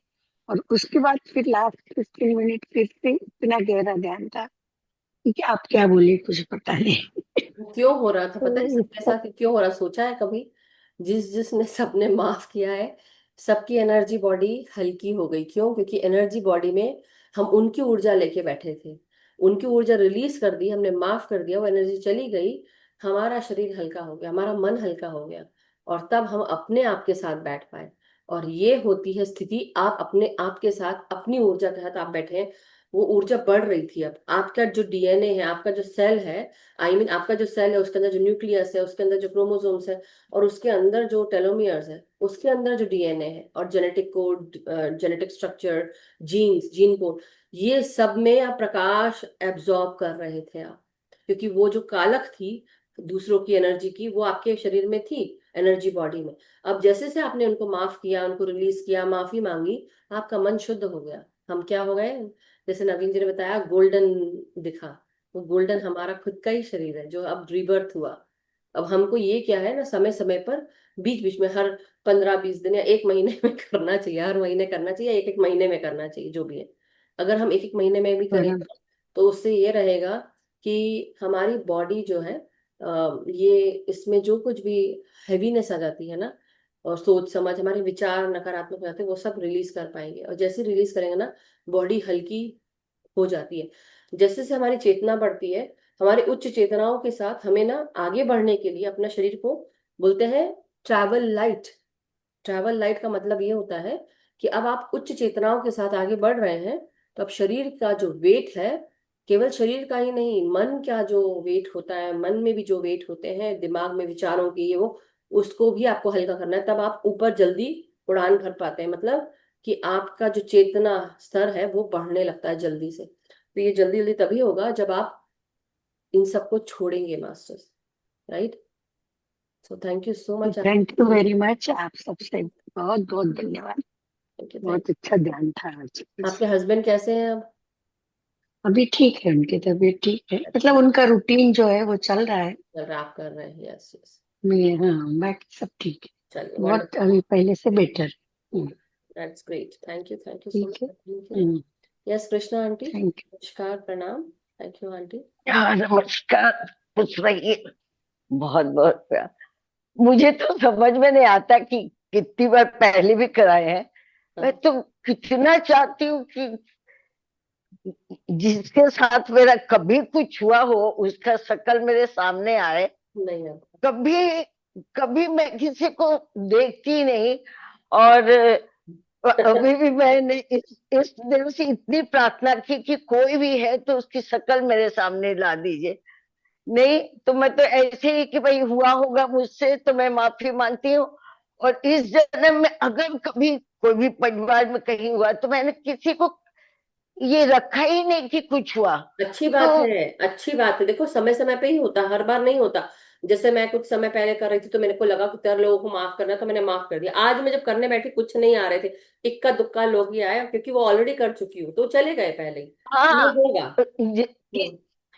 और उसके बाद फिर लास्ट 15 मिनट फिर से इतना गहरा ध्यान था कि आप क्या बोले कुछ पता नहीं। क्यों हो रहा था पता है तो सबके साथ? क्यों हो रहा, सोचा है कभी? जिसने सबने माफ किया है, सबकी एनर्जी बॉडी हल्की हो गई। क्यों? क्योंकि एनर्जी बॉडी में हम उनकी ऊर्जा लेके बैठे थे, उनकी ऊर्जा रिलीज कर दी, हमने माफ कर दिया, वो एनर्जी चली गई, हमारा शरीर हल्का हो गया, हमारा मन हल्का हो गया, और तब हम अपने आप के साथ बैठ पाए। और ये होती है स्थिति, आप अपने आप के साथ अपनी ऊर्जा के साथ आप बैठे हैं। वो ऊर्जा बढ़ रही थी। अब आपका जो डीएनए है, आपका जो सेल है, आपका जो सेल है उसके अंदर जो न्यूक्लियस है, उसके अंदर जो क्रोमोसोम्स है, और उसके अंदर जो टेलोमियर्स है, उसके अंदर जो डीएनए है, और genetic code, genetic structure, gene code, ये सब में आप प्रकाश एब्जॉर्ब कर रहे थे आप। क्योंकि वो जो कालक थी दूसरों की एनर्जी की, वो आपके शरीर में थी, एनर्जी बॉडी में। अब जैसे से आपने उनको माफ किया, उनको रिलीज किया, माफी मांगी, आपका मन शुद्ध हो गया। हम क्या हो गए? जैसे नवीन जी ने बताया, गोल्डन दिखा। वो गोल्डन हमारा खुद का ही शरीर है जो अब रीबर्थ हुआ। अब हमको ये क्या है ना, समय समय पर, बीच बीच में, हर 15-20 दिन या 1 महीने में करना चाहिए, हर महीने करना चाहिए, एक एक महीने में करना चाहिए, जो भी है। अगर हम एक एक महीने में भी करें तो उससे ये रहेगा कि हमारी बॉडी जो है, ये इसमें जो कुछ भी हैवीनेस आ जाती है ना, और सोच समझ, हमारे विचार नकारात्मक हो जाते हैं, वो सब रिलीज कर पाएंगे। और जैसे रिलीज करेंगे ना, बॉडी हल्की हो जाती है। जैसे जैसे हमारी चेतना बढ़ती है, हमारी उच्च चेतनाओं के साथ हमें ना आगे बढ़ने के लिए अपना शरीर को बोलते हैं ट्रैवल लाइट। ट्रैवल लाइट का मतलब ये होता है कि अब आप उच्च चेतनाओं के साथ आगे बढ़ रहे हैं, तो अब शरीर का जो वेट है, केवल शरीर का ही नहीं, मन का जो वेट होता है, मन में भी जो वेट होते हैं, दिमाग में विचारों की, ये वो, उसको भी आपको हल्का करना है। तब आप ऊपर जल्दी उड़ान भर पाते हैं, मतलब कि आपका जो चेतना स्तर है वो बढ़ने लगता है जल्दी से। तो ये जल्दी जल्दी तभी होगा जब आप इन सबको छोड़ेंगे masters, right. So thank you so much. Thank you very much, आप सबसे बहुत बहुत धन्यवाद। थैंक यू, थैंक बहुत अच्छा ध्यान था आज। यू। आपके हस्बैंड कैसे हैं अब? अभी ठीक है, उनकी तबीयत ठीक है, मतलब उनका रूटीन जो है वो चल रहा है। चल रहा, आप कर रहे हैं, यस यस। मैं, हाँ, बाकी सब ठीक है, चलिए, बहुत वंडरफुल, अभी पहले से better. That's great, thank you सो ठीक मच है। For being here. Yes Krishna aunty, thank नमस्कार, प्रणाम। Thank you aunty. यू। हाँ, नमस्कार। कुछ रहिए। बहुत बहुत प्यार। मुझे तो समझ में नहीं आता कि कितनी बार पहले भी कराए हैं। मैं हाँ, तो कितना चाहती हूँ कि जिसके साथ मेरा कभी कुछ हुआ हो उसका शक्ल मेरे सामने आए। नहीं आता। कभी कभी मैं किसी को देखती नहीं। और अभी भी मैंने इस दिल से इतनी प्रार्थना की कि कोई भी है तो उसकी शक्ल मेरे सामने ला दीजिए। नहीं तो मैं तो ऐसे ही कि भाई हुआ होगा मुझसे तो मैं माफी मांगती हूँ। और इस जन्म में अगर कभी कोई भी परिवार में कहीं हुआ तो मैंने किसी को ये रखा ही नहीं कि कुछ हुआ। अच्छी तो बात है, अच्छी बात है। देखो समय समय पे ही होता, हर बार नहीं होता। जैसे मैं कुछ समय पहले कर रही थी तो मेरे को लगा कि तेरह लोगों को माफ करना है, तो मैंने माफ कर दिया। आज मैं जब करने बैठी कुछ नहीं आ रहे थे, इक्का दुक्का लोग ही आए, क्योंकि वो ऑलरेडी कर चुकी हूँ तो चले गए पहले ही। ये हाँ, होगा। हम्म।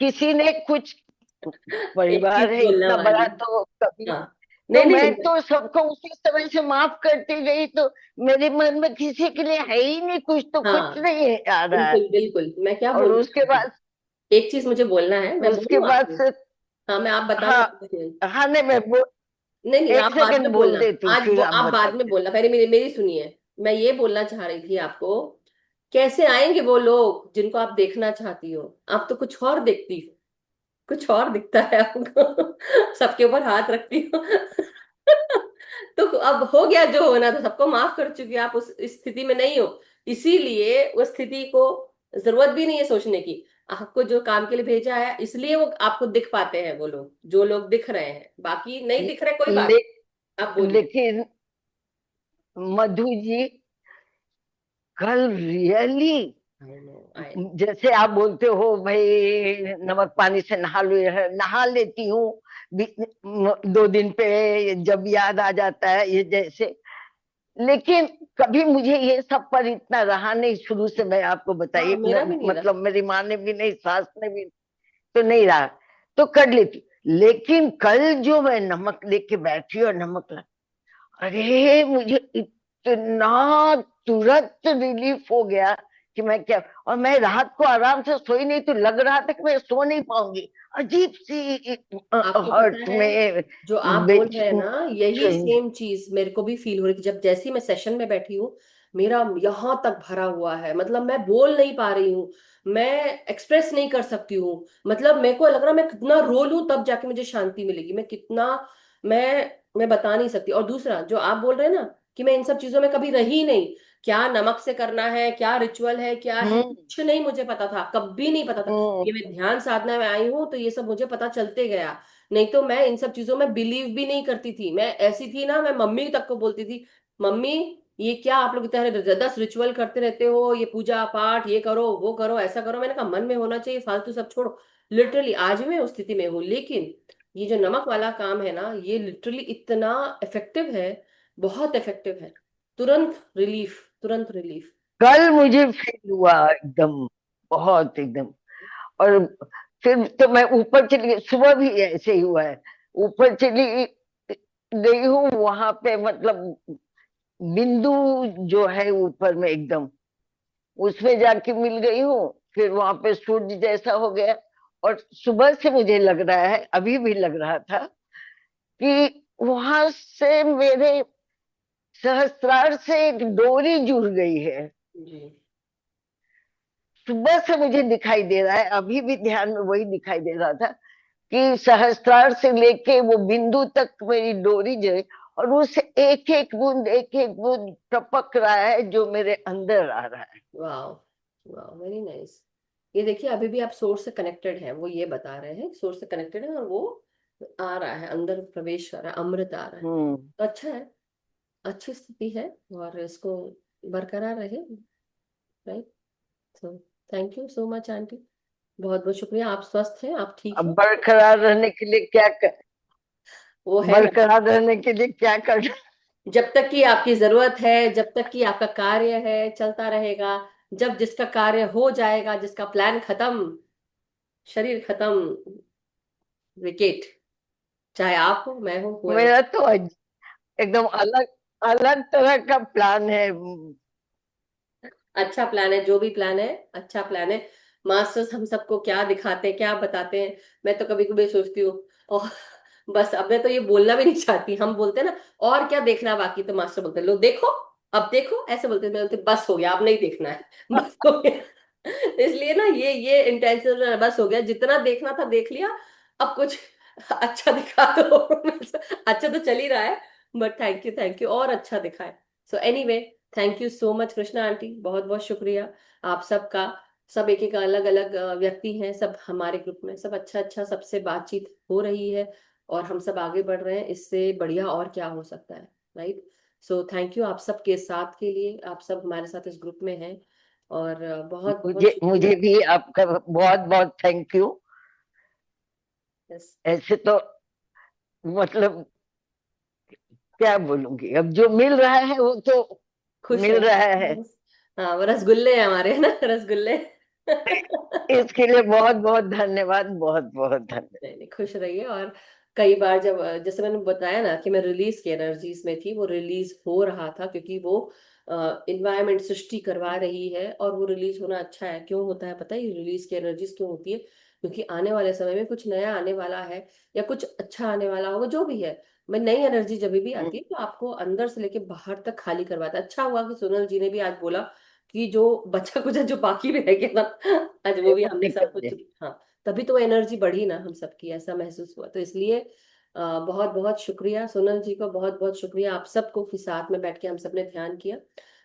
किसी ने कुछ, एक चीज परिवार है बोलना इतना बड़ा वाली। तो कभी। हाँ, तो नहीं नहीं, मैं तो सबको उसी समय से माफ करती गई तो मेरे मन में किसी के लिए है ही नहीं कुछ, तो कुछ हाँ नहीं आ रहा है। बिल्कुल बिल्कुल, मैं क्या और बोल रही उसके हूँ, बाद एक चीज मुझे बोलना है, मैं उसके बोलूँ बाद आपको? से हाँ, मैं, आप बताना। हाँ। हाँ, नहीं मैं नहीं नहीं, एक आप बाद सेकंड में बोल बोलना। देती हूँ आज फिर वो आप आप बाद में बताते। बोलना, पहले मेरी मेरी सुनिए। मैं ये बोलना चाह रही थी आपको, कैसे आएंगे वो लोग जिनको आप देखना चाहती हो? आप तो कुछ और देखती हो, कुछ और दिखता है आपको। सबके ऊपर हाथ रखती हो। तो अब हो गया जो होना था, सबको माफ कर चुकी हो, आप उस स्थिति में नहीं हो। इसीलिए उस स्थिति को जरूरत भी नहीं है सोचने की। आपको जो काम के लिए भेजा है, इसलिए वो आपको दिख पाते हैं, वो लोग, जो लोग दिख रहे हैं, बाकी नहीं दिख रहे, कोई बात ले, नहीं। आप बोलिए। लेकिन मधु जी, कल रियली आई नो, आई जैसे आप बोलते हो भाई नमक पानी से नहा लो, नहा लेती हूँ 2 दिन पे जब याद आ जाता है ये जैसे। लेकिन कभी मुझे ये सब पर इतना रहा नहीं शुरू से, मैं आपको हाँ, बताइए मेरा भी नहीं रहा। मतलब मेरी माँ ने भी नहीं, सास ने भी तो नहीं रहा। तो कर लेती। लेकिन कल जो मैं नमक लेके बैठी और नमक ला, अरे मुझे इतना तुरंत रिलीफ हो गया कि मैं क्या। और मैं रात को आराम से सोई नहीं, तो लग रहा था कि मैं सो नहीं पाऊंगी। अजीब सी आपको पता हर्ट है, में जो आप बोल रहे हैं बेच। ना, यही सेम चीज मेरे को भी फील हो रही थी जब जैसे ही मैं सेशन में बैठी हूँ। मेरा यहाँ तक भरा हुआ है, मतलब मैं बोल नहीं पा रही हूँ, मैं एक्सप्रेस नहीं कर सकती हूँ। मतलब मेरे को लग रहा है मैं कितना रो लूं तब जाके मुझे शांति मिलेगी, मैं कितना, मैं बता नहीं सकती। और दूसरा जो आप बोल रहे हैं ना, कि मैं इन सब चीजों में कभी रही नहीं, क्या नमक से करना है, क्या रिचुअल है, क्या है, हम्म। कुछ नहीं मुझे पता था, कभी नहीं पता था। ये मैं हम्म। ध्यान साधना में आई हूँ तो ये सब मुझे पता चलते गया। नहीं तो मैं इन सब चीजों में बिलीव भी नहीं करती थी। मैं ऐसी थी ना, मैं मम्मी तक को बोलती थी, मम्मी ये क्या आप लोग इतने 10 रिचुअल करते रहते हो, ये पूजा पाठ, ये करो वो करो ऐसा करो। मैंने कहा मन में होना चाहिए, फालतू सब छोड़ो। लिटरली आज मैं उस स्थिति में हूँ, लेकिन ये जो नमक वाला काम है ना, ये लिटरली इतना इफेक्टिव है, बहुत इफेक्टिव है। तुरंत रिलीफ, तुरंत रिलीफ। कल मुझे फील हुआ एकदम, बहुत एकदम। और फिर तो मैं ऊपर चली गई, सुबह भी ऐसे ही हुआ है। ऊपर चली गई हूँ वहां पे, मतलब बिंदु जो है ऊपर में एकदम, उसमें जाके मिल गई हूँ। फिर वहां पे सूर्य जैसा हो गया। और सुबह से मुझे लग रहा है, अभी भी लग रहा था कि वहां से मेरे सहस्त्रार से एक डोरी जुड़ गई है। जी। सुबह से मुझे दिखाई दे रहा है, अभी भी ध्यान में वही दिखाई दे रहा था कि सहस्त्रार से लेके वो बिंदु तक मेरी डोरी जो है। और उस एक एक बूंद टपक रहा है जो मेरे अंदर आ रहा है। वाह, वाह, वेरी नाइस। ये देखिए, अभी भी आप सोर्स से कनेक्टेड हैं, वो ये बता रहे हैं सोर्स से कनेक्टेड है और वो आ रहा है, अंदर प्रवेश कर रहा है, अमृत आ रहा है। हम्म। तो अच्छा है, अच्छी स्थिति है और इसको बरकरार रहे, right. So thank you so much aunty, बहुत बहुत शुक्रिया। आप स्वस्थ हैं, आप ठीक अब हैं? बरकरार रहने के लिए वो है ना, बरकरार रहने के लिए क्या करना? जब तक कि आपकी जरूरत है, जब तक कि आपका कार्य है, चलता रहेगा। जब जिसका कार्य हो जाएगा, जिसका प्लान खत्म, शरीर खत्म, विकेट, चाहे आप हो, मैं हूं, हुए। मेरा तो एकदम अलग अलग तरह का प्लान है। अच्छा प्लान है, जो भी प्लान है, अच्छा प्लान है। मास्टर्स हम सबको क्या दिखाते हैं, क्या बताते हैं, मैं तो कभी कभी सोचती हूँ। और बस अब मैं तो ये बोलना भी नहीं चाहती, हम बोलते हैं ना और क्या देखना बाकी, तो मास्टर बोलते हैं लो देखो, अब देखो, ऐसे बोलते हैं। मैं बोलती बस हो गया, अब नहीं देखना है, बस हो गया। इसलिए ना ये इंटेंशन, बस हो गया, जितना देखना था देख लिया, अब कुछ अच्छा दिखा दो। अच्छा तो चल ही रहा है, बट थैंक यू और अच्छा दिखाए। So anyway, thank you so much Krishna aunty, बहुत बहुत शुक्रिया आप सबका। सब एक एक अलग अलग व्यक्ति हैं, सब हमारे ग्रुप में सब अच्छा अच्छा, सबसे बातचीत हो रही है और हम सब आगे बढ़ रहे हैं, इससे बढ़िया और क्या हो सकता है, राइट। सो थैंक यू आप सबके साथ के लिए, आप सब हमारे साथ इस ग्रुप में हैं और बहुत बहुत मुझे शुक्रिया। मुझे भी आपका बहुत बहुत थैंक यू। यस, ऐसे तो मतलब क्या बोलूंगी, अब जो मिल रहा है वो तो खुश मिल है। रहा है। हाँ, वो रसगुल्ले हैं हमारे, है ना, रसगुल्ले। इसके लिए बहुत बहुत धन्यवाद, बहुत बहुत धन्यवाद। नहीं नहीं, खुश रहिए। और कई बार जब जैसे मैंने बताया ना कि मैं रिलीज की एनर्जीज में थी, वो रिलीज हो रहा था क्योंकि वो इन्वायरमेंट सृष्टि करवा रही है और वो रिलीज होना अच्छा है। क्यों होता है पता है ये रिलीज की एनर्जीज क्यों होती है? क्योंकि आने वाले समय में कुछ नया आने वाला है या कुछ अच्छा आने वाला होगा, जो भी है। मैं नई एनर्जी जब भी आती है तो आपको अंदर से लेके बाहर तक खाली करवाता है। अच्छा हुआ कि सोनल जी ने भी आज बोला कि जो बचा कुछ जो बाकी में रह गया ना, आज वो भी वो हमने सब निकल कुछ, जाए। हाँ, तभी तो एनर्जी बढ़ी ना हम सबकी, ऐसा महसूस हुआ। तो इसलिए बहुत बहुत शुक्रिया सोनल जी को, बहुत बहुत शुक्रिया आप सबको कि साथ में बैठ के हम सबने ध्यान किया।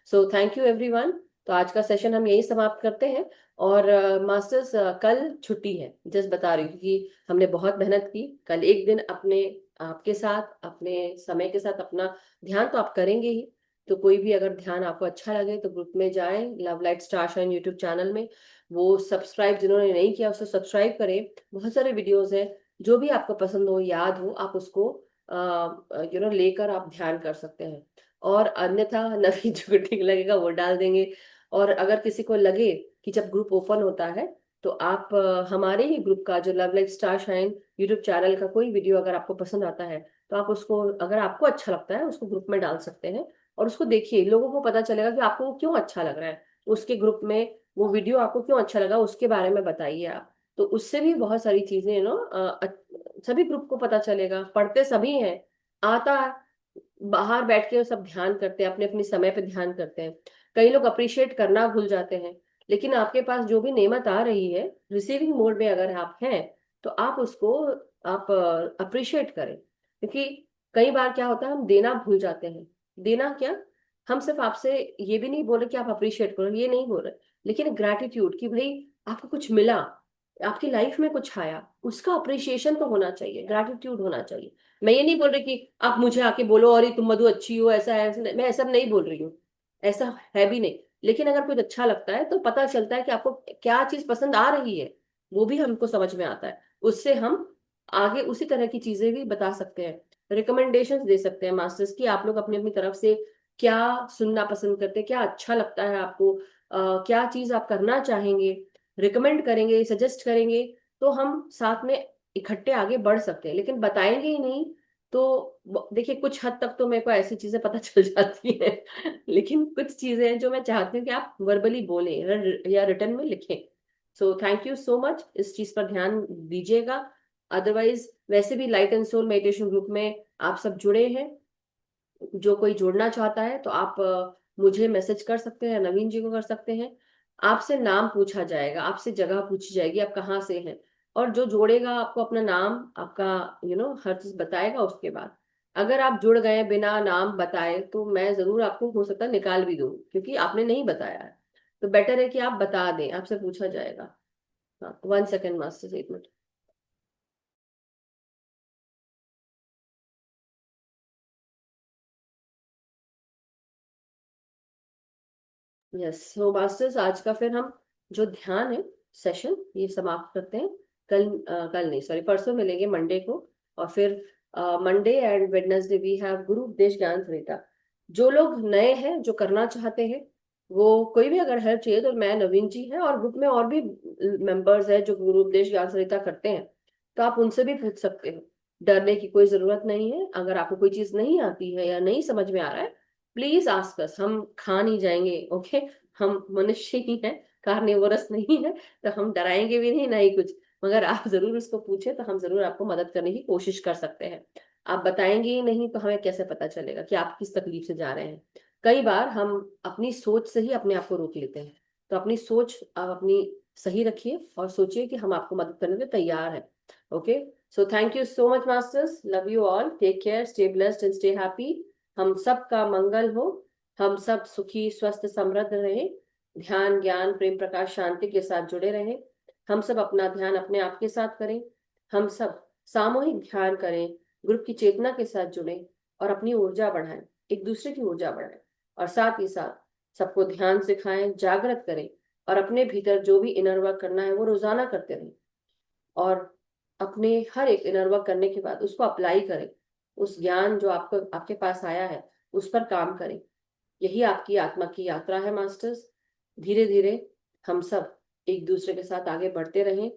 सो थैंक यू एवरीवन। तो आज का सेशन हम यही समाप्त करते हैं। और मास्टर्स कल छुट्टी है, जस्ट बता रही हूँ, क्योंकि हमने बहुत मेहनत की। कल एक दिन अपने आपके साथ, अपने समय के साथ अपना ध्यान तो आप करेंगे ही। तो कोई भी अगर ध्यान आपको अच्छा लगे तो ग्रुप में जाएं, love light star shine YouTube channel में। वो सब्सक्राइब जिन्होंने नहीं किया उसको सब्सक्राइब करें, बहुत सारे वीडियोस हैं। जो भी आपको पसंद हो, याद हो, आप उसको लेकर आप ध्यान कर सकते हैं। और अन्यथा नवीन जो ठीक लगेगा वो डाल देंगे। और अगर किसी को लगे कि जब ग्रुप ओपन होता है तो आप हमारे ही ग्रुप का जो love life star shine YouTube channel का कोई वीडियो अगर आपको पसंद आता है तो आप उसको, अगर आपको अच्छा लगता है, उसको ग्रुप में डाल सकते हैं। और उसको देखिए, लोगों को पता चलेगा कि आपको वो क्यों अच्छा लग रहा है, उसके ग्रुप में वो वीडियो आपको क्यों अच्छा लगा, उसके बारे में बताइए आप। तो उससे भी बहुत सारी चीजें सभी ग्रुप को पता चलेगा। पढ़ते सभी हैं, आता, बाहर बैठ के सब ध्यान करते हैं, अपने अपने समय पे ध्यान करते हैं। कई लोग अप्रिशिएट करना भूल जाते हैं। लेकिन आपके पास जो भी नेमत आ रही है, रिसीविंग मोड में अगर आप हैं तो आप उसको, आप अप्रिशिएट करें। क्योंकि कई बार क्या होता है, हम देना भूल जाते हैं। देना क्या, हम सिर्फ आपसे ये भी नहीं बोल रहे कि आप अप्रिशिएट करो, ये नहीं बोल रहे, लेकिन ग्रैटिट्यूड कि भाई आपको कुछ मिला, आपकी लाइफ में कुछ आया, उसका अप्रिशिएशन तो होना चाहिए, ग्रैटिट्यूड होना चाहिए। मैं ये नहीं बोल रही कि आप मुझे आके बोलो और तुम मधु अच्छी हो, ऐसा है, मैं ऐसा नहीं बोल रही हूँ, ऐसा है भी नहीं। लेकिन अगर कुछ अच्छा लगता है तो पता चलता है कि आपको क्या चीज पसंद आ रही है, वो भी हमको समझ में आता है। उससे हम आगे उसी तरह की चीजें भी बता सकते हैं, रिकमेंडेशंस दे सकते हैं मास्टर्स की, आप लोग अपनी अपनी तरफ से क्या सुनना पसंद करते हैं, क्या अच्छा लगता है आपको, क्या चीज आप करना चाहेंगे, रिकमेंड करेंगे, सजेस्ट करेंगे। तो हम साथ में इकट्ठे आगे बढ़ सकते हैं। लेकिन बताएंगे ही नहीं तो देखिए, कुछ हद तक तो मेरे को ऐसी चीजें पता चल जाती हैं। लेकिन कुछ चीजें हैं जो मैं चाहती हूँ कि आप वर्बली बोलें या रिटर्न में लिखें। So thank you so much, इस चीज पर ध्यान दीजिएगा। अदरवाइज वैसे भी light and soul meditation group में आप सब जुड़े हैं, जो कोई जुड़ना चाहता है तो आप मुझे मैसेज कर सकते हैं, नवीन जी को कर सकते हैं। आपसे नाम पूछा जाएगा, आपसे जगह पूछी जाएगी, आप कहाँ से हैं। और जो जोड़ेगा आपको अपना नाम, आपका हर चीज बताएगा उसके बाद। अगर आप जुड़ गए बिना नाम बताए तो मैं जरूर आपको हो सकता है निकाल भी दूं, क्योंकि आपने नहीं बताया है। तो बेटर है कि आप बता दें, आपसे पूछा जाएगा। हाँ, 1 सेकेंड मास्टर, 1 मिनट। यस, सो मास्टर्स, आज का फिर हम जो ध्यान है सेशन ये समाप्त करते हैं। कल नहीं, सॉरी, परसों मिलेंगे मंडे को। और फिर Monday and Wednesday we have guru upadesh ज्ञान संहिता। जो लोग नए हैं, जो करना चाहते हैं, वो कोई भी अगर हेल्प चाहिए तो मैं, नवीन जी हैं, और ग्रुप में और भी मेंबर्स हैं जो गुरु उपदेश ज्ञान संहिता करते हैं, तो आप उनसे भी पूछ सकते हो। डरने की कोई जरूरत नहीं है। अगर आपको कोई चीज नहीं आती है या नहीं समझ में आ रहा है, प्लीज आस्क अस, हम खा नहीं जाएंगे, ओके? हम मनुष्य ही हैं, कार्निवोरस नहीं है, तो हम डराएंगे भी नहीं, ना ही कुछ। मगर आप जरूर उसको पूछे तो हम जरूर आपको मदद करने की कोशिश कर सकते हैं। आप बताएंगे ही नहीं तो हमें कैसे पता चलेगा कि आप किस तकलीफ से जा रहे हैं? कई बार हम अपनी सोच से ही अपने आप को रोक लेते हैं। तो अपनी सोच आप अपनी सही रखिए और सोचिए कि हम आपको मदद करने के लिए तैयार हैं। Okay, so thank you so much masters, love you all, take care, stay blessed and stay happy. हम सबका मंगल हो, हम सब सुखी स्वस्थ समृद्ध रहे, ध्यान ज्ञान प्रेम प्रकाश शांति के साथ जुड़े रहे। हम सब अपना ध्यान अपने आप के साथ करें, हम सब सामूहिक ध्यान करें, ग्रुप की चेतना के साथ जुड़ें और अपनी ऊर्जा बढ़ाएं, एक दूसरे की ऊर्जा बढ़ाएं, और साथ ही साथ सबको ध्यान सिखाएं, जागृत करें, और अपने भीतर जो भी इनर वर्क करना है वो रोजाना करते रहें। और अपने हर एक इनर वर्क करने के बाद उसको अप्लाई करें, उस ज्ञान जो आपको आपके पास आया है उस पर काम करें। यही आपकी आत्मा की यात्रा है मास्टर्स। धीरे धीरे हम सब एक दूसरे के साथ आगे बढ़ते रहें,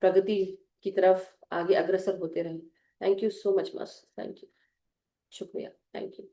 प्रगति की तरफ आगे अग्रसर होते रहें। Thank you so much master, thank you, शुक्रिया, थैंक यू।